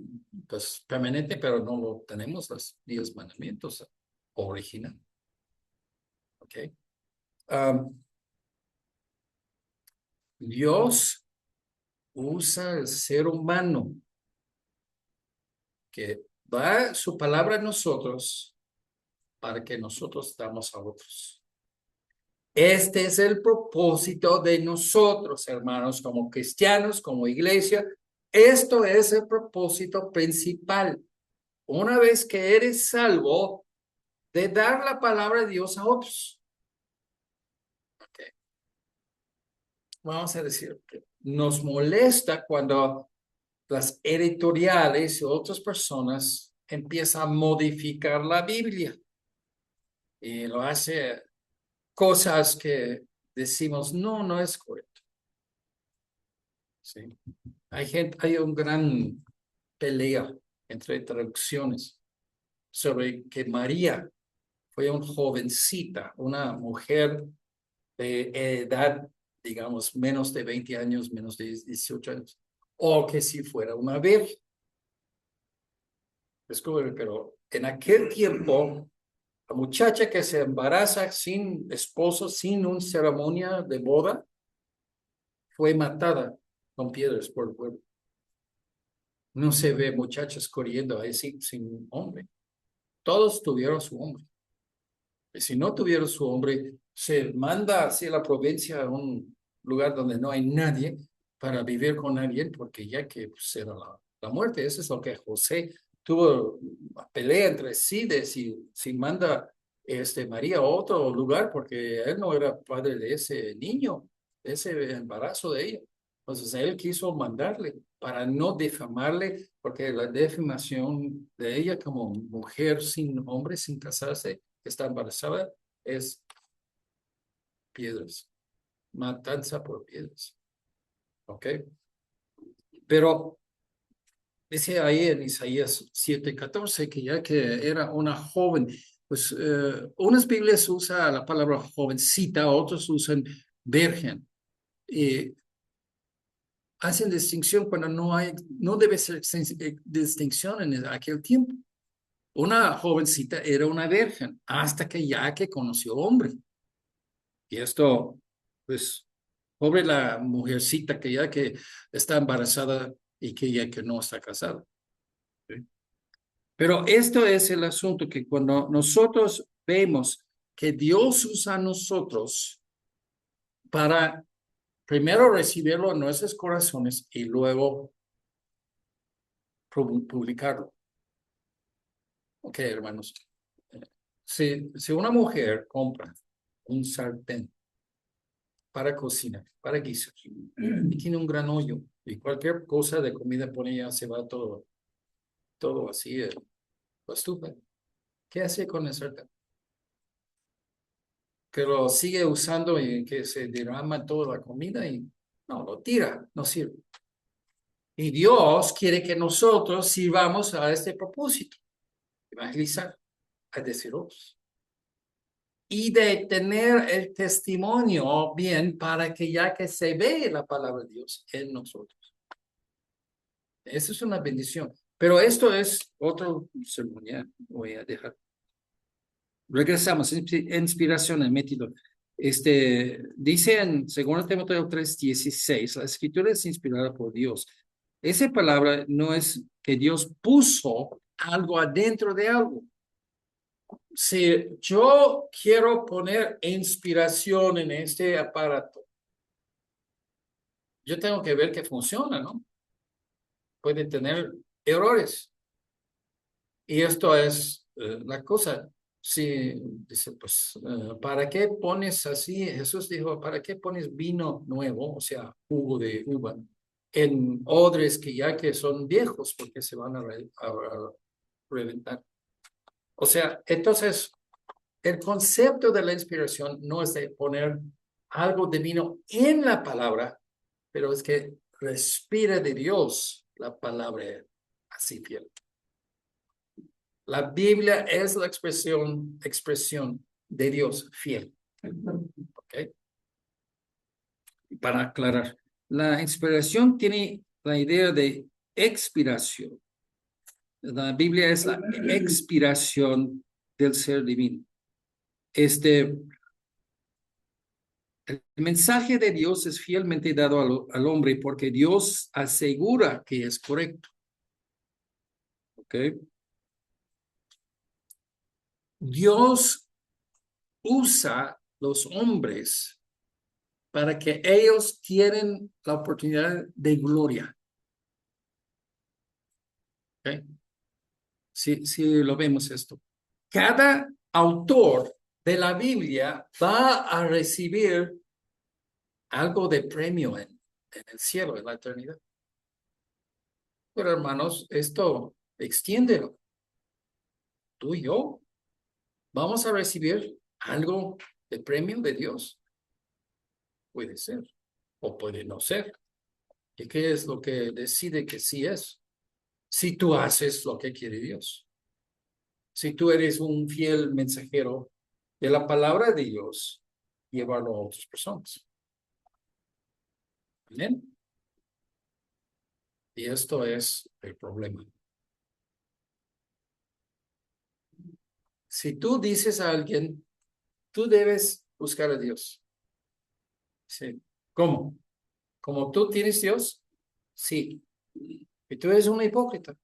pues permanente, pero no lo tenemos los 10 mandamientos original. ¿Ok? Dios usa el ser humano que da su palabra a nosotros para que nosotros damos a otros. Este es el propósito de nosotros, hermanos, como cristianos, como iglesia. Esto es el propósito principal. Una vez que eres salvo, de dar la palabra de Dios a otros. Okay. Vamos a decir que nos molesta cuando las editoriales y otras personas empiezan a modificar la Biblia y lo hace cosas que decimos, no, no es correcto. ¿Sí? Hay un gran pelea entre traducciones sobre que María fue una jovencita, una mujer de edad, digamos, menos de 20 años, menos de 18 años, o que si fuera una virgen. Pero en aquel tiempo, la muchacha que se embaraza sin esposo, sin una ceremonia de boda, fue matada con piedras por el pueblo. No se ve muchachas corriendo ahí sin hombre. Todos tuvieron su hombre. Y si no tuvieron su hombre, se manda hacia la provincia a un lugar donde no hay nadie para vivir con alguien, porque ya que pues, era la muerte. Eso es lo que José tuvo una pelea entre sí de si manda María a otro lugar, porque él no era padre de ese niño, de ese embarazo de ella. Entonces él quiso mandarle para no difamarle, porque la difamación de ella como mujer sin hombre, sin casarse, que está embarazada, es piedras, matanza por piedras. ¿Ok? Pero dice ahí en Isaías 7:14 que ya que era una joven, pues unas Biblias usan la palabra jovencita, otros usan virgen. Y hacen distinción cuando no debe ser distinción en aquel tiempo. Una jovencita era una virgen hasta que ya que conoció hombre. Y esto, pues, pobre la mujercita que ya que está embarazada y que ya que no está casado. ¿Sí? Pero esto es el asunto, que cuando nosotros vemos que Dios usa a nosotros para primero recibirlo en nuestros corazones y luego publicarlo. Ok, hermanos. Si una mujer compra un sartén para cocinar, para guisar, y tiene un gran hoyo, y cualquier cosa de comida por ella se va todo así, la estufa, ¿qué hace con el sartén? Que lo sigue usando y que se derrama toda la comida y no, lo tira, no sirve. Y Dios quiere que nosotros sirvamos a este propósito, evangelizar, a deciros. Y de tener el testimonio bien para que ya que se ve la palabra de Dios en nosotros. Eso es una bendición. Pero esto es otro sermón, ya voy a dejar. Regresamos, inspiración, el método. Dice en 2 Timoteo 3:16, la escritura es inspirada por Dios. Esa palabra no es que Dios puso algo adentro de algo. Si yo quiero poner inspiración en este aparato, yo tengo que ver que funciona, ¿no? Puede tener errores. Y esto es la cosa. Sí, dice, pues, ¿para qué pones así? Jesús dijo, ¿para qué pones vino nuevo, o sea, jugo de uva, en odres que ya que son viejos, porque se van a reventar? O sea, entonces, el concepto de la inspiración no es de poner algo divino en la palabra, pero es que respira de Dios la palabra así fiel. La Biblia es la expresión de Dios fiel. ¿Okay? Para aclarar, la inspiración tiene la idea de expiración. La Biblia es la expiración del ser divino. El mensaje de Dios es fielmente dado al hombre porque Dios asegura que es correcto. ¿Ok? Dios usa los hombres para que ellos tienen la oportunidad de gloria. ¿Okay? Si lo vemos esto. Cada autor de la Biblia va a recibir algo de premio en el cielo, en la eternidad. Pero hermanos, esto extiéndelo. Tú y yo vamos a recibir algo de premio de Dios. Puede ser o puede no ser. ¿Y qué es lo que decide que sí es? Si tú haces lo que quiere Dios. Si tú eres un fiel mensajero de la palabra de Dios, llevarlo a otras personas. ¿Bien? Y esto es el problema. Si tú dices a alguien, tú debes buscar a Dios. Sí. ¿Cómo? ¿Como tú tienes Dios? Sí. Y tú eres una hipócrita.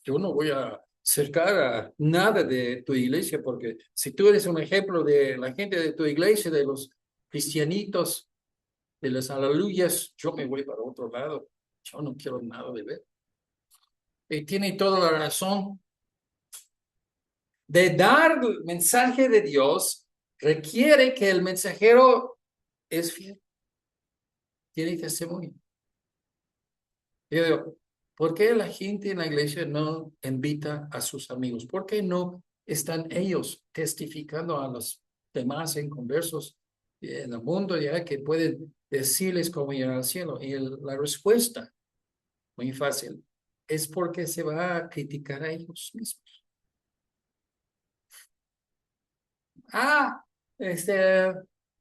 Yo no voy a acercar a nada de tu iglesia porque si tú eres un ejemplo de la gente de tu iglesia, de los cristianitos, de las aleluyas, yo me voy para otro lado. Yo no quiero nada de ver. Y tiene toda la razón. De dar el mensaje de Dios requiere que el mensajero es fiel. Tiene testimonio. Yo digo, ¿por qué la gente en la iglesia no invita a sus amigos? ¿Por qué no están ellos testificando a los demás en conversos en el mundo ya que pueden decirles cómo ir al cielo? Y la respuesta, muy fácil, es porque se va a criticar a ellos mismos. Ah,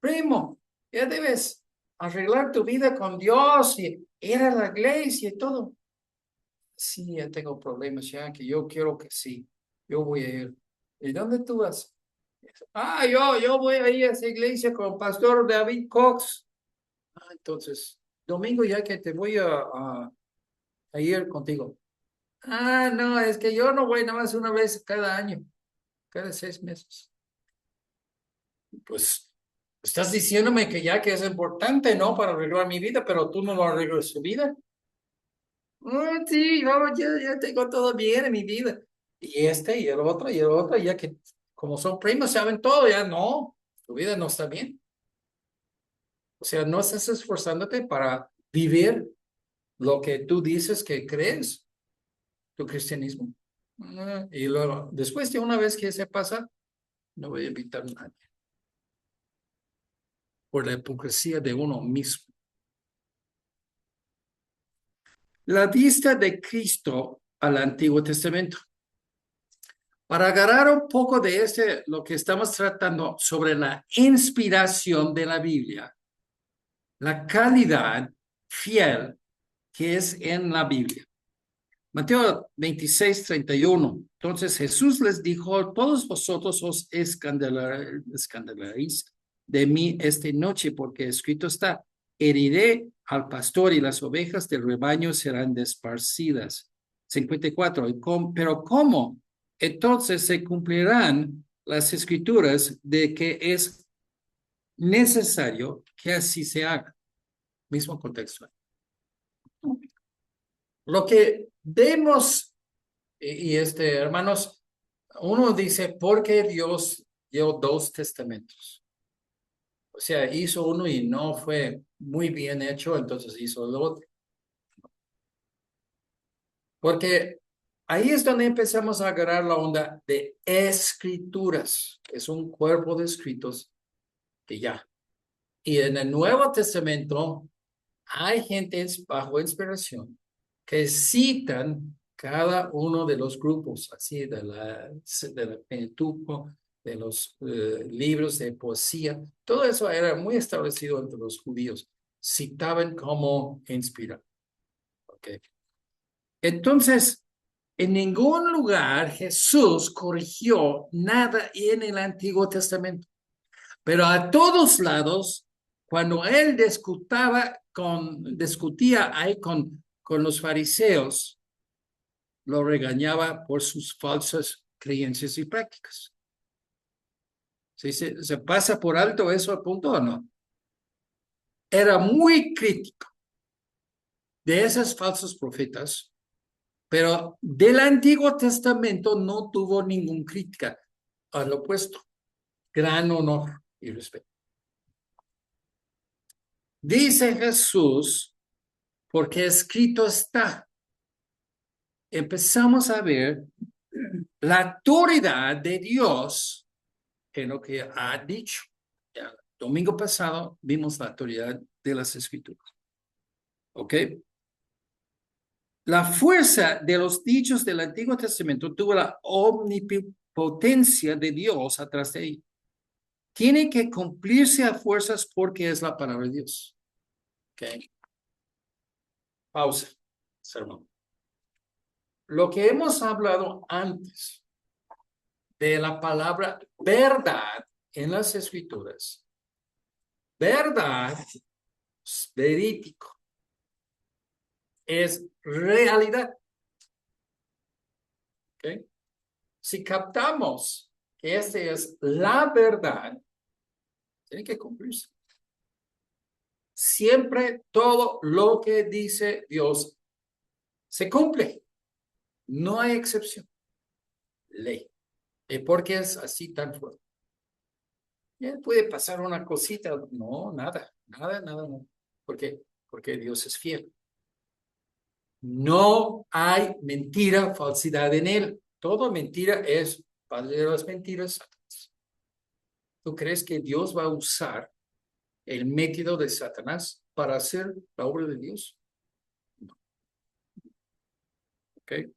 primo, ya debes arreglar tu vida con Dios y ir a la iglesia y todo. Sí, ya tengo problemas ya, que yo quiero que sí, yo voy a ir. ¿Y dónde tú vas? Yo voy a ir a esa iglesia con el pastor David Cox. Entonces, domingo ya que te voy a ir contigo. Ah, no, es que yo no voy nada más una vez cada año, cada 6 meses. Pues estás diciéndome que ya que es importante, ¿no? Para arreglar mi vida, pero tú no lo arreglas tu vida. Ah, sí, ya tengo todo bien en mi vida. Y este y el otro, ya que como son primos, saben todo, ya no, tu vida no está bien. O sea, no estás esforzándote para vivir lo que tú dices que crees, tu cristianismo. Y luego, después de una vez que se pasa, no voy a invitar a nadie por la hipocresía de uno mismo. La vista de Cristo al Antiguo Testamento. Para agarrar un poco de lo que estamos tratando sobre la inspiración de la Biblia, la calidad fiel que es en la Biblia. Mateo 26:31. Entonces Jesús les dijo, todos vosotros os escandalaréis de mí esta noche, porque escrito está, heriré al pastor y las ovejas del rebaño serán desparcidas. 54. Pero ¿cómo? Entonces se cumplirán las escrituras de que es necesario que así se haga. Mismo contexto. Lo que vemos, hermanos, uno dice, ¿por qué Dios dio 2 testamentos? O sea, hizo uno y no fue muy bien hecho, entonces hizo el otro. Porque ahí es donde empezamos a agarrar la onda de escrituras. Es un cuerpo de escritos que ya. Y en el Nuevo Testamento hay gente bajo inspiración que citan cada uno de los grupos, así de la Pentateuco, de los libros de poesía. Todo eso era muy establecido entre los judíos. Citaban como inspirado. Okay. Entonces, en ningún lugar Jesús corrigió nada en el Antiguo Testamento. Pero a todos lados, cuando él discutía ahí con los fariseos, lo regañaba por sus falsas creencias y prácticas. ¿Sí? ¿Se pasa por alto eso a punto o no? Era muy crítico de esos falsos profetas, pero del Antiguo Testamento no tuvo ninguna crítica. Al opuesto, gran honor y respeto. Dice Jesús, porque escrito está. Empezamos a ver la autoridad de Dios en lo que ha dicho. Ya, domingo pasado vimos la autoridad de las escrituras. ¿Ok? La fuerza de los dichos del Antiguo Testamento tuvo la omnipotencia de Dios atrás de ellos. Tiene que cumplirse a fuerzas porque es la palabra de Dios. ¿Ok? Pausa, sermón. Lo que hemos hablado antes de la palabra verdad en las escrituras, verdad, verídico, es realidad. ¿Okay? Si captamos que esta es la verdad, tiene que cumplirse. Siempre todo lo que dice Dios se cumple. No hay excepción. Ley. ¿Y por qué es así tan fuerte? Puede pasar una cosita. No, nada. No. ¿Por qué? Porque Dios es fiel. No hay mentira, falsidad en él. Toda mentira es padre de las mentiras. ¿Tú crees que Dios va a usar el método de Satanás para hacer la obra de Dios? No. ¿Okay?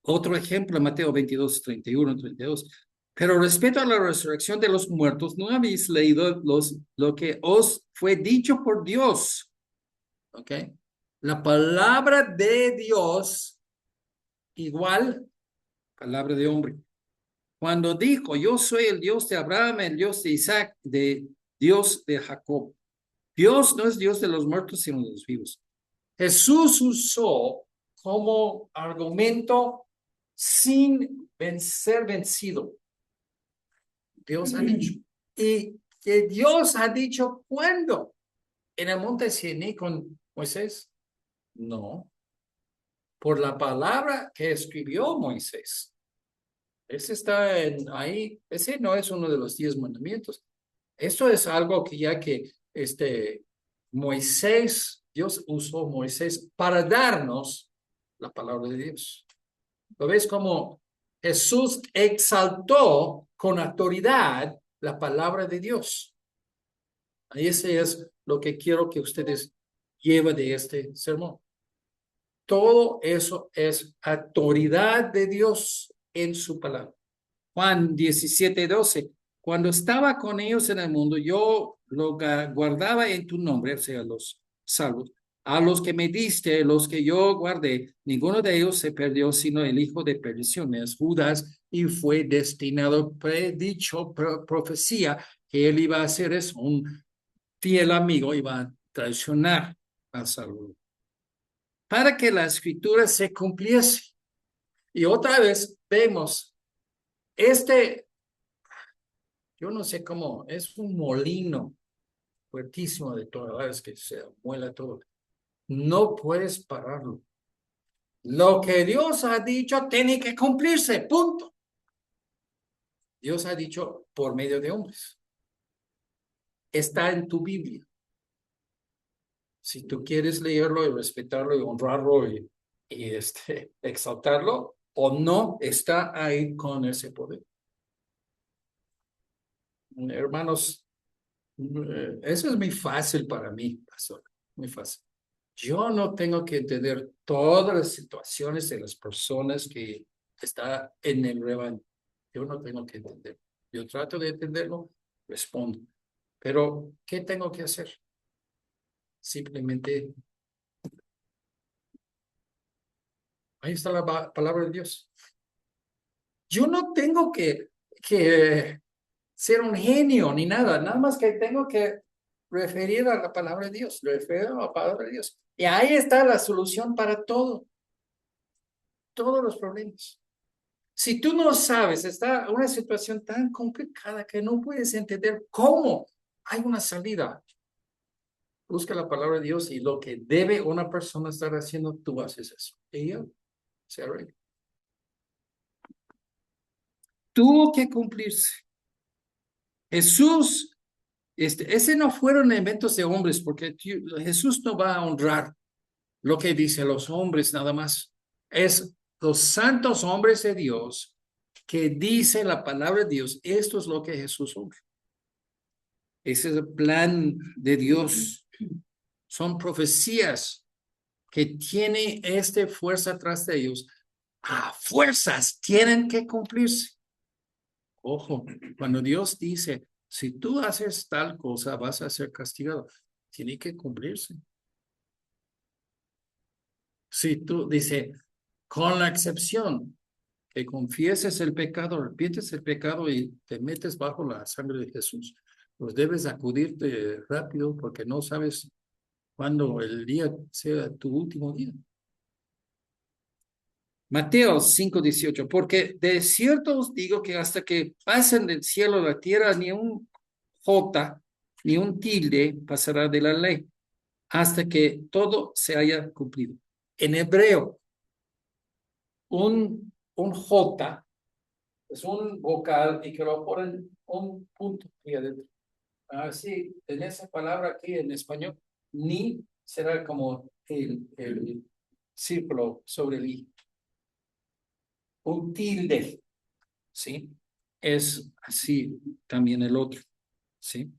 Otro ejemplo, Mateo 22, 31, 32. Pero respecto a la resurrección de los muertos, ¿no habéis leído lo que os fue dicho por Dios? ¿Ok? La palabra de Dios igual palabra de hombre. Cuando dijo, yo soy el Dios de Abraham, el Dios de Isaac, de Dios de Jacob. Dios no es Dios de los muertos, sino de los vivos. Jesús usó como argumento sin ser vencido. Dios ha dicho. Y que Dios ha dicho, ¿cuándo? ¿En el monte Sinaí con Moisés? No. Por la palabra que escribió Moisés. Ese está ahí. Ese no es uno de los 10 mandamientos. Esto es algo que ya que Moisés, Dios usó Moisés para darnos la palabra de Dios. ¿Lo ves como Jesús exaltó con autoridad la palabra de Dios? Y ese es lo que quiero que ustedes lleven de este sermón. Todo eso es autoridad de Dios en su palabra. Juan 17:12. Cuando estaba con ellos en el mundo, yo lo guardaba en tu nombre, o sea, los salvos. A los que me diste, los que yo guardé, ninguno de ellos se perdió, sino el hijo de perdición, es Judas, y fue destinado, predicho, profecía, que él iba a hacer eso, un fiel amigo, iba a traicionar a Salvador. Para que la escritura se cumpliese. Y otra vez vemos yo no sé cómo, es un molino fuertísimo de toneladas que se muela todo. No puedes pararlo. Lo que Dios ha dicho tiene que cumplirse, punto. Dios ha dicho por medio de hombres. Está en tu Biblia. Si tú quieres leerlo y respetarlo y honrarlo y exaltarlo, o no, está ahí con ese poder. Hermanos, eso es muy fácil para mí, pastor, muy fácil. Yo no tengo que entender todas las situaciones de las personas que están en el rebaño. Yo no tengo que entender. Yo trato de entenderlo, respondo. Pero, ¿qué tengo que hacer? Simplemente, ahí está la palabra de Dios. Yo no tengo que ser un genio ni nada más que tengo que referir a la palabra de Dios, referir a la palabra de Dios. Y ahí está la solución para todo, todos los problemas. Si tú no sabes, está una situación tan complicada que no puedes entender cómo hay una salida. Busca la palabra de Dios y lo que debe una persona estar haciendo, tú haces eso. Y yo, se arregla. Tuvo que cumplirse. Jesús, ese no fueron eventos de hombres, porque Jesús no va a honrar lo que dicen los hombres nada más. Es los santos hombres de Dios que dicen la palabra de Dios. Esto es lo que Jesús honra. Ese es el plan de Dios. Son profecías que tiene esta fuerza atrás de ellos. A fuerzas tienen que cumplirse. Ojo, cuando Dios dice, si tú haces tal cosa, vas a ser castigado, tiene que cumplirse. Si tú dice, con la excepción que confieses el pecado, arrepientes el pecado y te metes bajo la sangre de Jesús, pues debes acudirte rápido porque no sabes cuándo el día sea tu último día. Mateo 5:18, porque de cierto os digo que hasta que pasen del cielo a la tierra, ni un jota, ni un tilde pasará de la ley, hasta que todo se haya cumplido. En hebreo, un jota es un vocal y que lo ponen un punto aquí adentro. Así, en esa palabra aquí en español, ni será como el círculo sobre el i. Un tilde, ¿sí? Es así también el otro, ¿sí?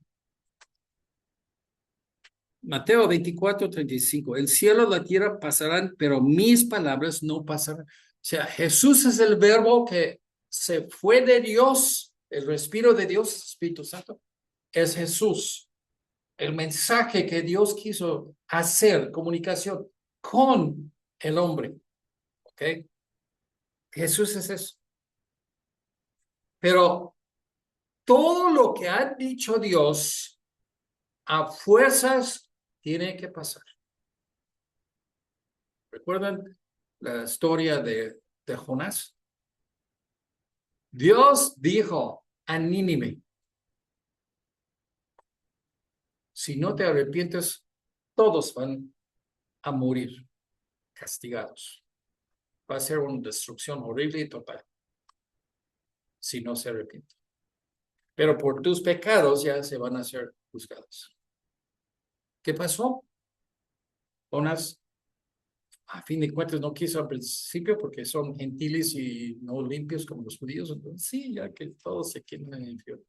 Mateo 24:35. El cielo y la tierra pasarán, pero mis palabras no pasarán. O sea, Jesús es el verbo que se fue de Dios, el respiro de Dios, Espíritu Santo, es Jesús. El mensaje que Dios quiso hacer, comunicación con el hombre, ¿ok? Jesús es eso. Pero todo lo que ha dicho Dios A fuerzas tiene que pasar. ¿Recuerdan la historia de Jonás? Dios dijo a Nínive, si no te arrepientes, todos van a morir castigados. Va a ser una destrucción horrible y total si no se arrepienten. Pero por tus pecados ya se van a ser juzgados. ¿Qué pasó? Jonás, a fin de cuentas, no quiso al principio porque son gentiles y no limpios como los judíos. Entonces, sí, ya que todos se quedan en el infierno.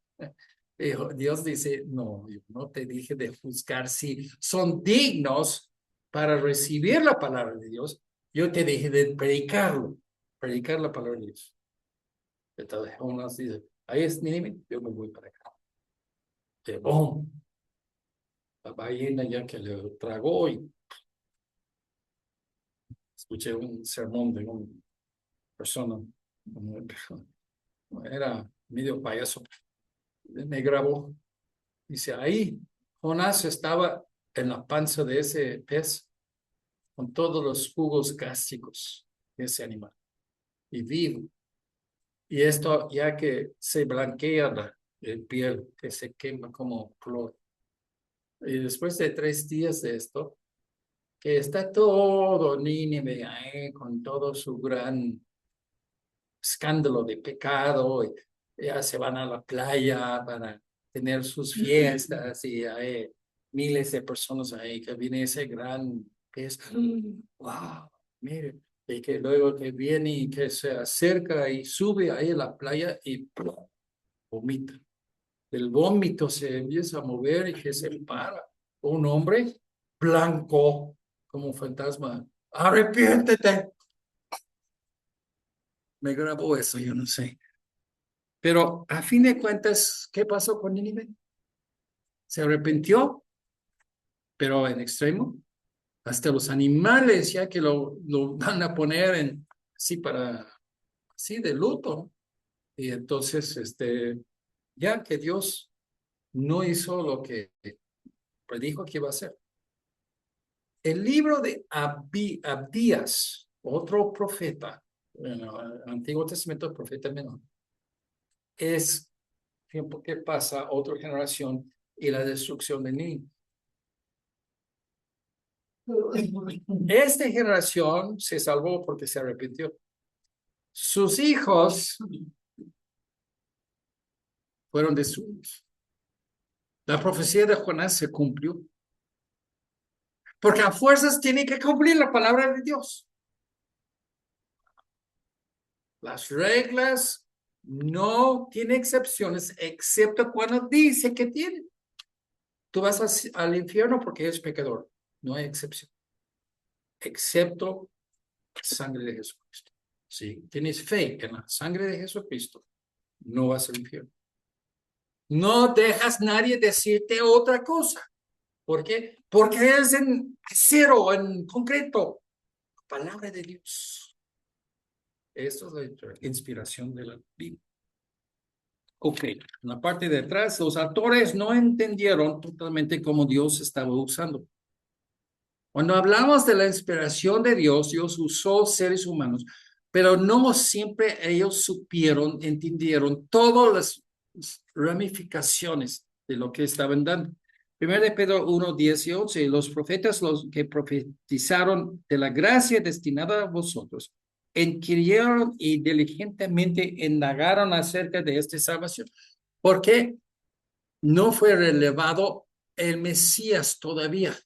Dios dice, no, yo no te dije de juzgar si son dignos para recibir la palabra de Dios. Yo te dije de predicarlo, predicar la palabra de Dios. Entonces, Jonás dice, ahí es Nínive, yo me voy para acá. ¡Bom! La ballena ya que le tragó y escuché un sermón de una persona, era medio payaso, me grabó. Dice, ahí Jonás estaba en la panza de ese pez con todos los jugos gástricos de ese animal y vivo. Y esto ya que se blanquea el piel, que se quema como flor. Y después de 3 días de esto, que está todo Nínive ahí con todo su gran escándalo de pecado, y ya se van a la playa para tener sus fiestas y hay miles de personas ahí que viene ese gran pez. Wow, mire, y que luego que viene y que se acerca y sube ahí a la playa y ¡plum! Vomita. El vómito se empieza a mover y que se para. Un hombre blanco como un fantasma. Arrepiéntete. Me grabó eso, yo no sé. Pero a fin de cuentas, ¿qué pasó con Nínive? Se arrepintió, pero en extremo. Hasta los animales, ya que lo van a poner en, así para, así de luto. Y entonces, ya que Dios no hizo lo que predijo que iba a hacer. El libro de Abdías, otro profeta, en el Antiguo Testamento, profeta menor, es tiempo que pasa otra generación y la destrucción de Nínive. Esta generación se salvó porque se arrepintió. Sus hijos fueron destruidos. La profecía de Jonás se cumplió. Porque a fuerzas tiene que cumplir la palabra de Dios. Las reglas no tienen excepciones, excepto cuando dice que tienen. Tú vas al infierno porque eres pecador. No hay excepción. Excepto sangre de Jesucristo. Si tienes fe en la sangre de Jesucristo, no vas al infierno. No dejas nadie decirte otra cosa. ¿Por qué? Porque es en cero, en concreto. Palabra de Dios. Esto es la inspiración de la Biblia. Ok, en la parte de atrás, los autores no entendieron totalmente cómo Dios estaba usando. Cuando hablamos de la inspiración de Dios, Dios usó seres humanos, pero no siempre ellos supieron, entendieron todas las ramificaciones de lo que estaban dando. Primero de Pedro 1, 10 y 11, los profetas, los que profetizaron de la gracia destinada a vosotros, inquirieron y diligentemente indagaron acerca de esta salvación, porque no fue relevado el Mesías todavía.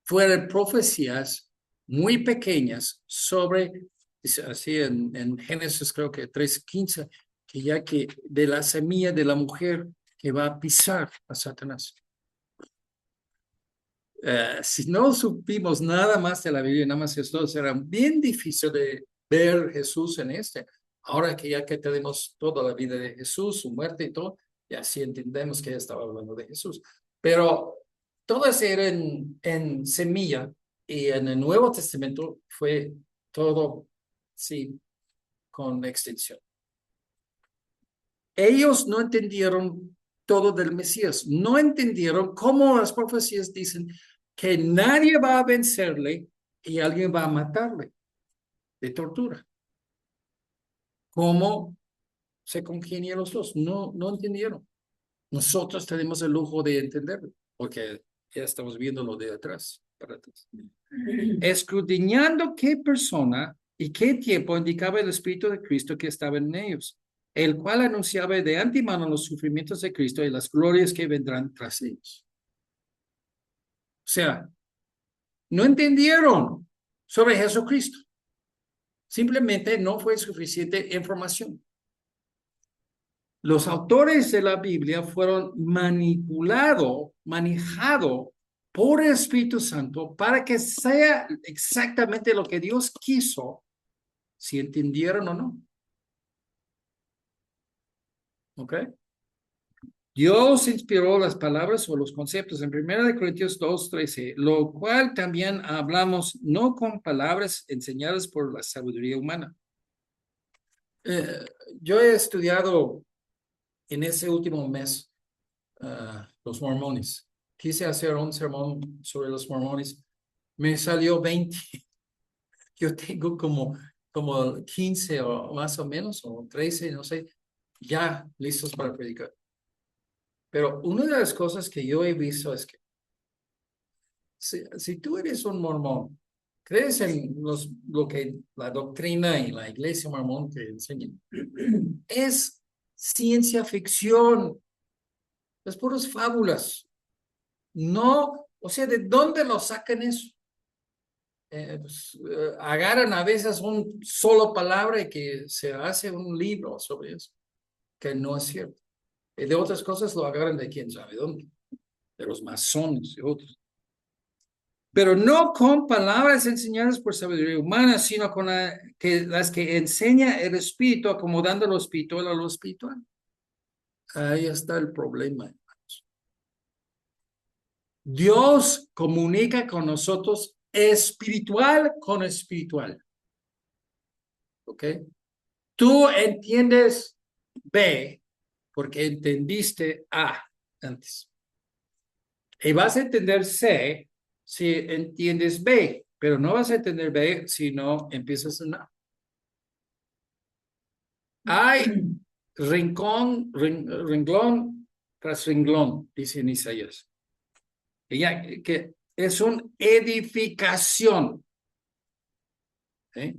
Fueron profecías muy pequeñas sobre, así en Génesis creo que 3:15, que ya que de la semilla de la mujer que va a pisar a Satanás. Si no supimos nada más de la Biblia, nada más esto, será bien difícil de ver Jesús en este. Ahora que ya que tenemos toda la vida de Jesús, su muerte y todo, ya sí entendemos que estaba hablando de Jesús. Pero todo eso era en semilla y en el Nuevo Testamento fue todo, sí, con extensión. Ellos no entendieron todo del Mesías. No entendieron cómo las profecías dicen que nadie va a vencerle y alguien va a matarle de tortura. ¿Cómo se congenian los dos? No entendieron. Nosotros tenemos el lujo de entenderlo, porque ya estamos viendo lo de atrás, para atrás. Escudriñando qué persona y qué tiempo indicaba el Espíritu de Cristo que estaba en ellos, el cual anunciaba de antemano los sufrimientos de Cristo y las glorias que vendrán tras ellos. O sea, no entendieron sobre Jesucristo. Simplemente no fue suficiente información. Los autores de la Biblia fueron manejados por el Espíritu Santo para que sea exactamente lo que Dios quiso, si entendieron o no. ¿Ok? Dios inspiró las palabras o los conceptos en 1 Corintios 2:13, lo cual también hablamos no con palabras enseñadas por la sabiduría humana. Yo he estudiado en ese último mes los mormones. Quise hacer un sermón sobre los mormones. Me salió 20. Yo tengo como 15 o más o menos, o 13, no sé, ya listos para predicar. Pero una de las cosas que yo he visto es que si tú eres un mormón, crees en lo que la doctrina y la iglesia mormón te enseñan, es ciencia ficción, es puras fábulas. No, o sea, ¿de dónde lo sacan eso? Agarran a veces un solo palabra y que se hace un libro sobre eso, que no es cierto. Y de otras cosas lo agarran de quién sabe dónde, de los masones y otros. Pero no con palabras enseñadas por sabiduría humana, sino con las que enseña el Espíritu, acomodando lo espiritual a lo espiritual. Ahí está el problema, hermanos. Dios comunica con nosotros espiritual con espiritual. ¿Ok? Tú entiendes B porque entendiste A antes. Y vas a entender C si entiendes B, pero no vas a entender B si no empiezas en A. Hay renglón tras renglón, dice en Isaías. Que es una edificación. ¿Sí?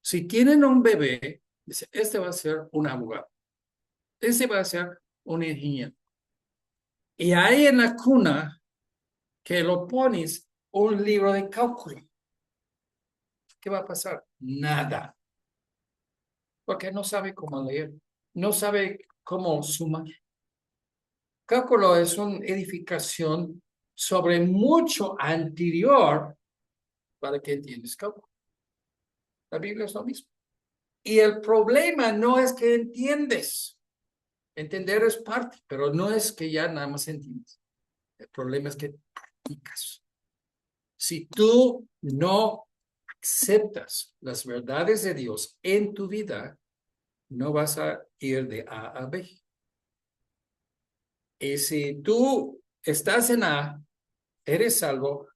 Si tienen un bebé, dice, este va a ser un abogado. Este va a ser un ingeniero. Y ahí en la cuna que lo pones un libro de cálculo. ¿Qué va a pasar? Nada. Porque no sabe cómo leer. No sabe cómo sumar. Cálculo es una edificación sobre mucho anterior para que entiendas cálculo. La Biblia es lo mismo. Y el problema no es que entiendes. Entender es parte, pero no es que ya nada más entiendes. El problema es que practicas. Si tú no aceptas las verdades de Dios en tu vida, no vas a ir de A a B. Y si tú estás en A, eres salvo,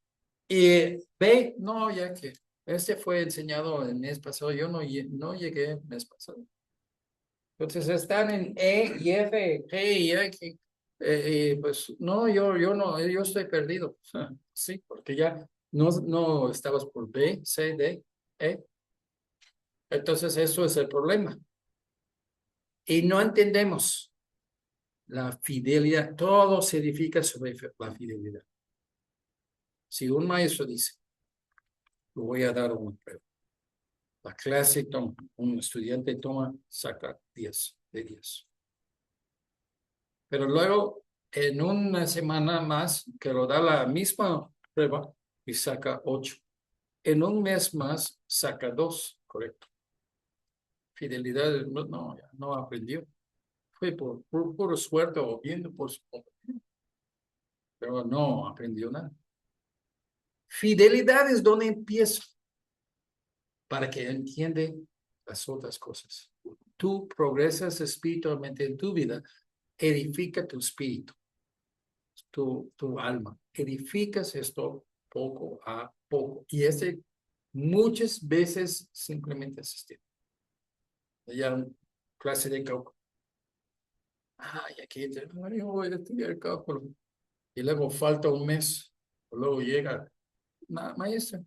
y B, no, ya que este fue enseñado el mes pasado, yo no llegué el mes pasado. Entonces están en E y F, G y X. Pues no, yo no, yo estoy perdido. Sí, porque ya no estabas por B, C, D, E. Entonces eso es el problema. Y no entendemos la fidelidad. Todo se edifica sobre la fidelidad. Si un maestro dice, lo voy a dar una prueba. La clase toma, un estudiante toma, saca 10 de 10. Pero luego, en una semana más, que lo da la misma prueba y saca 8. En un mes más, saca 2, correcto. Fidelidad, no aprendió. Fue por puro suerte o viendo por su compañero, pero no aprendió nada. Fidelidad es donde empieza para que entiende las otras cosas. Tú progresas espiritualmente en tu vida edifica tu espíritu, tu alma. Edificas esto poco a poco. Y muchas veces simplemente asistir. Ya clase de cálculo. Ay, aquí yo voy a estudiar cálculo. Y luego falta un mes. Luego llega, maestra,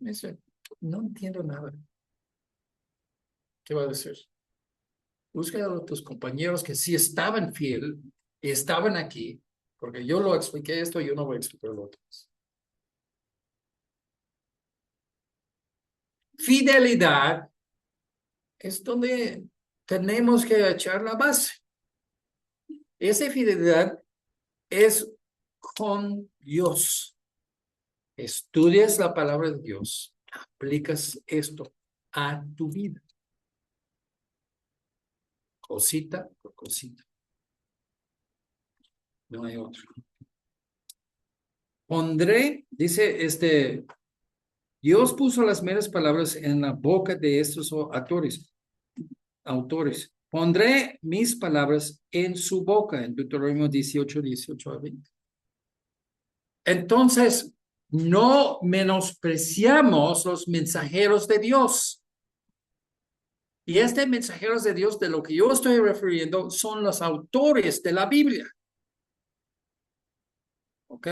no entiendo nada. ¿Qué va a decir? Busca a tus compañeros que sí estaban fiel y estaban aquí, porque yo lo expliqué esto y yo no voy a explicar lo otro. Fidelidad es donde tenemos que echar la base. Esa fidelidad es con Dios. Estudias la palabra de Dios, aplicas esto a tu vida, cosita por cosita. No hay otro. Pondré, dice Dios puso las meras palabras en la boca de estos autores. Pondré mis palabras en su boca, en Deuteronomio 18 a 20. Entonces, no menospreciamos los mensajeros de Dios. Y mensajeros de Dios, de lo que yo estoy refiriendo, son los autores de la Biblia. ¿Ok?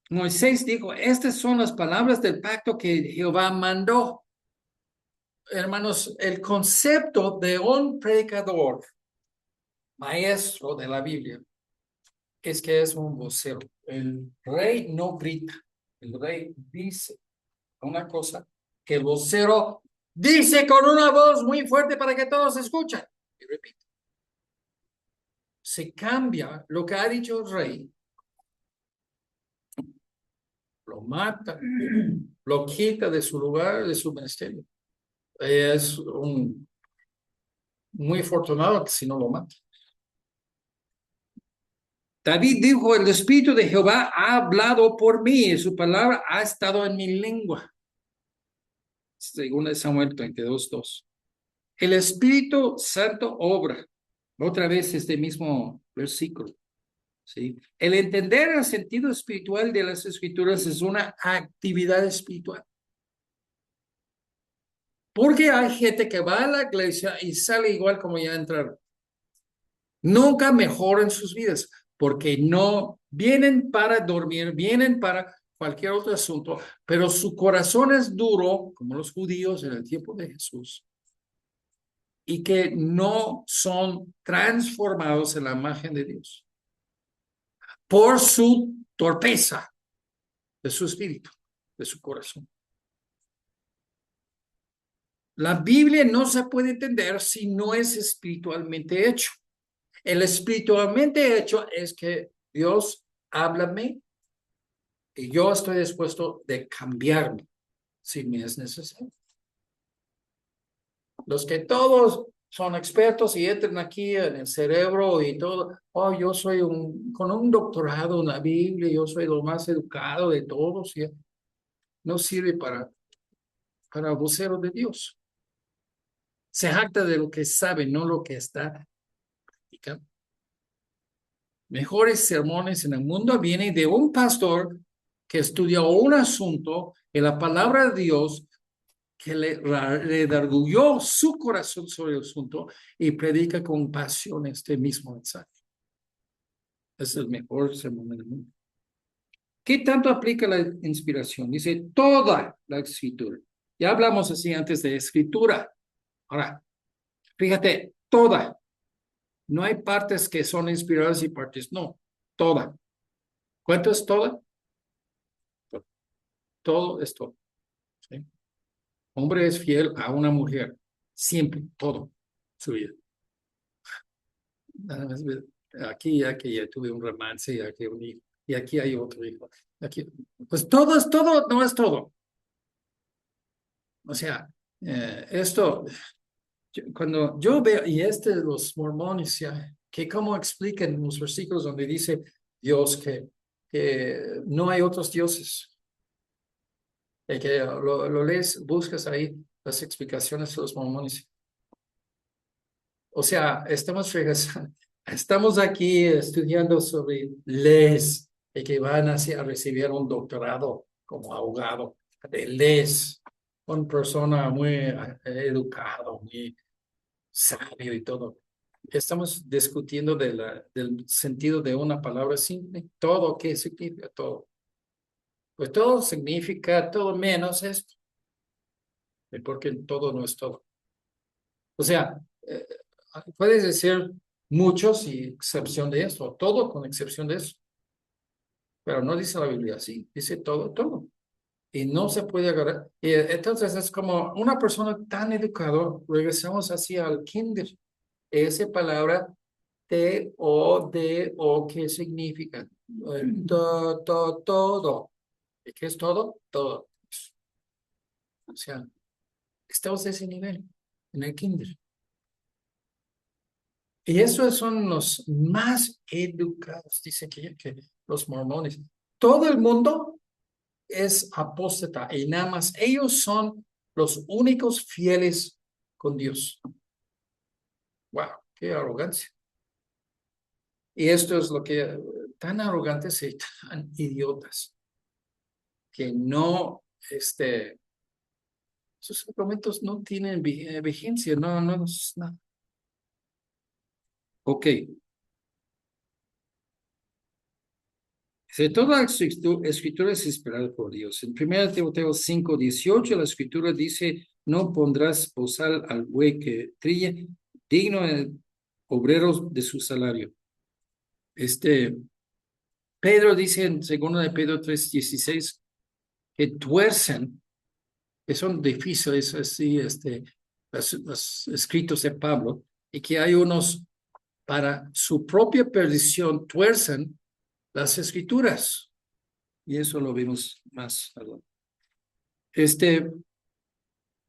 Moisés dijo, estas son las palabras del pacto que Jehová mandó. Hermanos, el concepto de un predicador, maestro de la Biblia, es que es un vocero. El rey no grita, el rey dice una cosa que el vocero dice con una voz muy fuerte para que todos escuchen. Y repite. Se cambia lo que ha dicho el rey, lo mata, lo quita de su lugar, de su ministerio. Es muy afortunado que si no lo mata. David dijo, el Espíritu de Jehová ha hablado por mí y su palabra ha estado en mi lengua. Según Samuel 32:2. El Espíritu Santo obra. Otra vez mismo versículo. ¿Sí? El entender el sentido espiritual de las Escrituras es una actividad espiritual. Porque hay gente que va a la iglesia y sale igual como ya entraron. Nunca mejoran sus vidas porque no vienen para dormir, vienen para cualquier otro asunto, pero su corazón es duro, como los judíos en el tiempo de Jesús, y que no son transformados en la imagen de Dios por su torpeza de su espíritu, de su corazón. La Biblia no se puede entender si no es espiritualmente hecho. El espiritualmente hecho es que Dios, háblame y yo estoy dispuesto de cambiarme si me es necesario. Los que todos son expertos y entran aquí en el cerebro y todo, yo soy con un doctorado en la Biblia, yo soy lo más educado de todos, y no sirve para vocero de Dios. Se jacta de lo que sabe, no lo que está practicando. Mejores sermones en el mundo vienen de un pastor que estudió un asunto en la palabra de Dios, que le redarguyó su corazón sobre el asunto y predica con pasión este mismo mensaje. Es el mejor sermón del mundo. ¿Qué tanto aplica la inspiración? Dice toda la escritura. Ya hablamos así antes de escritura. Ahora, fíjate, toda. No hay partes que son inspiradas y partes no. Toda. ¿Cuánto es toda? Todo es todo. ¿Sí? Hombre es fiel a una mujer. Siempre, todo. Su vida. Nada más, aquí ya que ya tuve un romance, ya que un hijo, y aquí hay otro hijo. Aquí, pues todo es todo, no es todo. O sea, cuando yo veo, y los mormones, ya, que cómo explican los versículos donde dice Dios que no hay otros dioses. Y que lo lees, buscas ahí las explicaciones de los mormones. O sea, estamos regresando, estamos aquí estudiando sobre leyes y que van a recibir un doctorado como abogado de leyes, una persona muy educado, muy sabio y todo. Estamos discutiendo del sentido de una palabra simple. Todo, ¿qué significa todo? Pues todo significa todo menos esto, porque todo no es todo. O sea, puedes decir muchos y excepción de eso, todo con excepción de eso, pero no dice la Biblia así, dice todo, todo. Y no se puede agarrar. Y entonces es como una persona tan educada, regresamos así al kinder. Esa palabra T-O, D-O, ¿qué significa? Todo. ¿Y qué es todo? Todo. O sea, estamos a ese nivel, en el kinder. Y esos son los más educados, dice que los mormones. Todo el mundo es apóstata y nada más ellos son los únicos fieles con Dios. Wow, qué arrogancia. Y esto es lo que tan arrogantes y tan idiotas que no, sus argumentos no tienen vigencia, no es nada. Ok. De toda escritura es inspirada por Dios. En 1 Timoteo 5:18, la escritura dice, no pondrás bozal al buey que trille, digno de obreros de su salario. Pedro dice en 2 de Pedro 3:16 que tuercen, que son difíciles así, los escritos de Pablo, y que hay unos para su propia perdición tuercen las escrituras. Y eso lo vimos más adelante.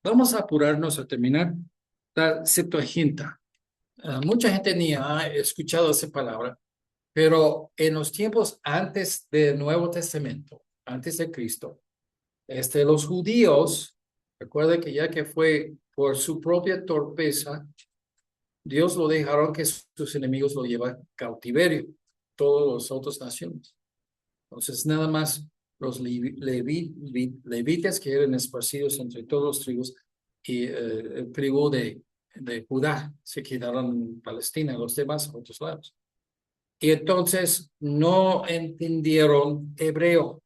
Vamos a apurarnos a terminar. La Septuaginta. Mucha gente ni ha escuchado esa palabra, pero en los tiempos antes del Nuevo Testamento, antes de Cristo, los judíos, recuerda que ya que fue por su propia torpeza, Dios lo dejaron que sus enemigos lo llevan cautiverio, todas las otras naciones. Entonces, nada más los levitas que eran esparcidos entre todos los tribus y el tribu de Judá se quedaron en Palestina, los demás a otros lados. Y entonces no entendieron hebreo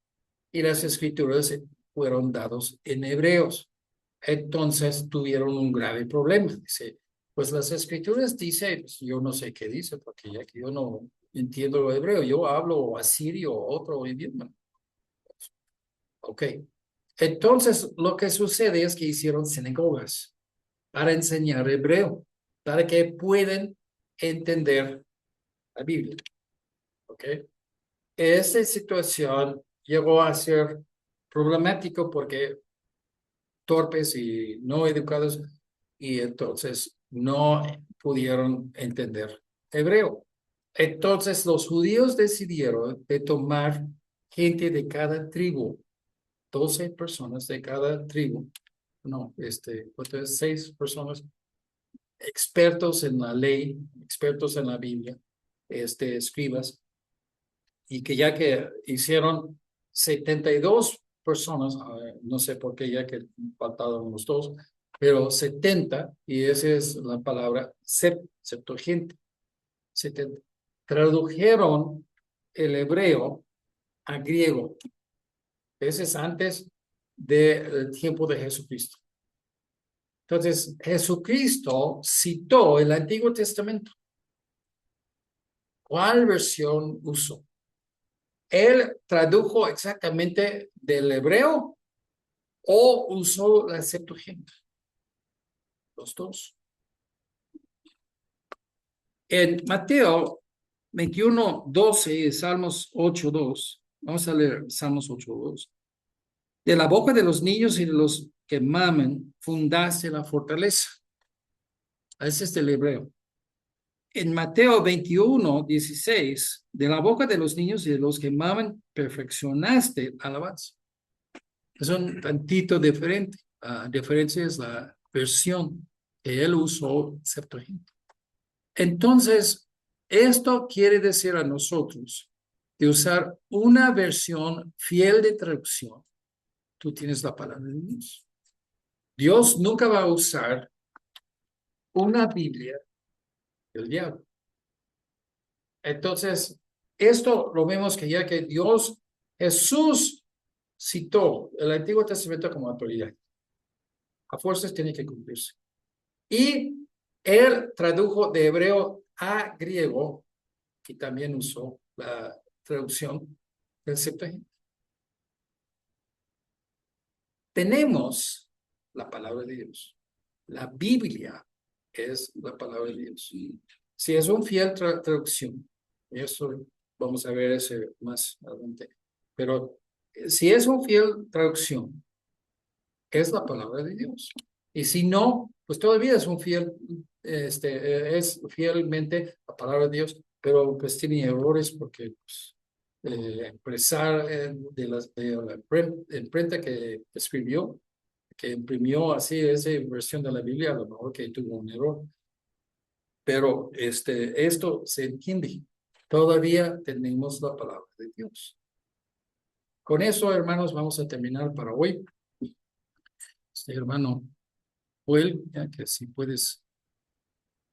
y las escrituras fueron dados en hebreos. Entonces tuvieron un grave problema. Dice, pues las escrituras dicen, pues, yo no sé qué dice, porque ya que yo no entiendo lo hebreo, yo hablo asirio o otro idioma. Ok. Entonces, lo que sucede es que hicieron sinagogas para enseñar hebreo, para que puedan entender la Biblia. Ok. Esta situación llegó a ser problemático porque torpes y no educados y entonces no pudieron entender hebreo. Entonces los judíos decidieron de tomar gente de cada tribu, 12 personas de cada tribu, no, entonces 6 personas expertos en la ley, expertos en la Biblia, escribas, y que ya que hicieron 72 personas, no sé por qué ya que faltaron los dos, pero 70, y esa es la palabra Septuaginta, 70, tradujeron el hebreo a griego. Ese es antes del tiempo de Jesucristo. Entonces, Jesucristo citó el Antiguo Testamento. ¿Cuál versión usó? ¿Él tradujo exactamente del hebreo o usó la Septuaginta? Los dos. En Mateo 21:12 y Salmos 8:2, vamos a leer Salmos 8:2. De la boca de los niños y de los que mamen, fundaste la fortaleza. Ese es el hebreo. En Mateo 21:16, de la boca de los niños y de los que mamen, perfeccionaste alabanza. Es un tantito diferente. La diferencia es la versión que él usó Septuaginta. Entonces, esto quiere decir a nosotros de usar una versión fiel de traducción. Tú tienes la palabra de Dios. Dios nunca va a usar una Biblia del diablo. Entonces, esto lo vemos que ya que Jesús citó el Antiguo Testamento como autoridad. A fuerzas tiene que cumplirse. Y él tradujo de hebreo a griego, y también usó la traducción del Septuaginta. Tenemos la palabra de Dios. La Biblia es la palabra de Dios. Si es un fiel traducción, eso vamos a ver eso más adelante. Pero si es un fiel traducción, es la palabra de Dios. Y si no, pues todavía es un fiel, es fielmente la palabra de Dios, pero pues tiene errores porque pues, expresar de la imprenta que escribió, que imprimió así esa versión de la Biblia, a lo mejor que tuvo un error. Pero esto se entiende. Todavía tenemos la palabra de Dios. Con eso, hermanos, vamos a terminar para hoy. Hermano Joel, ya que si puedes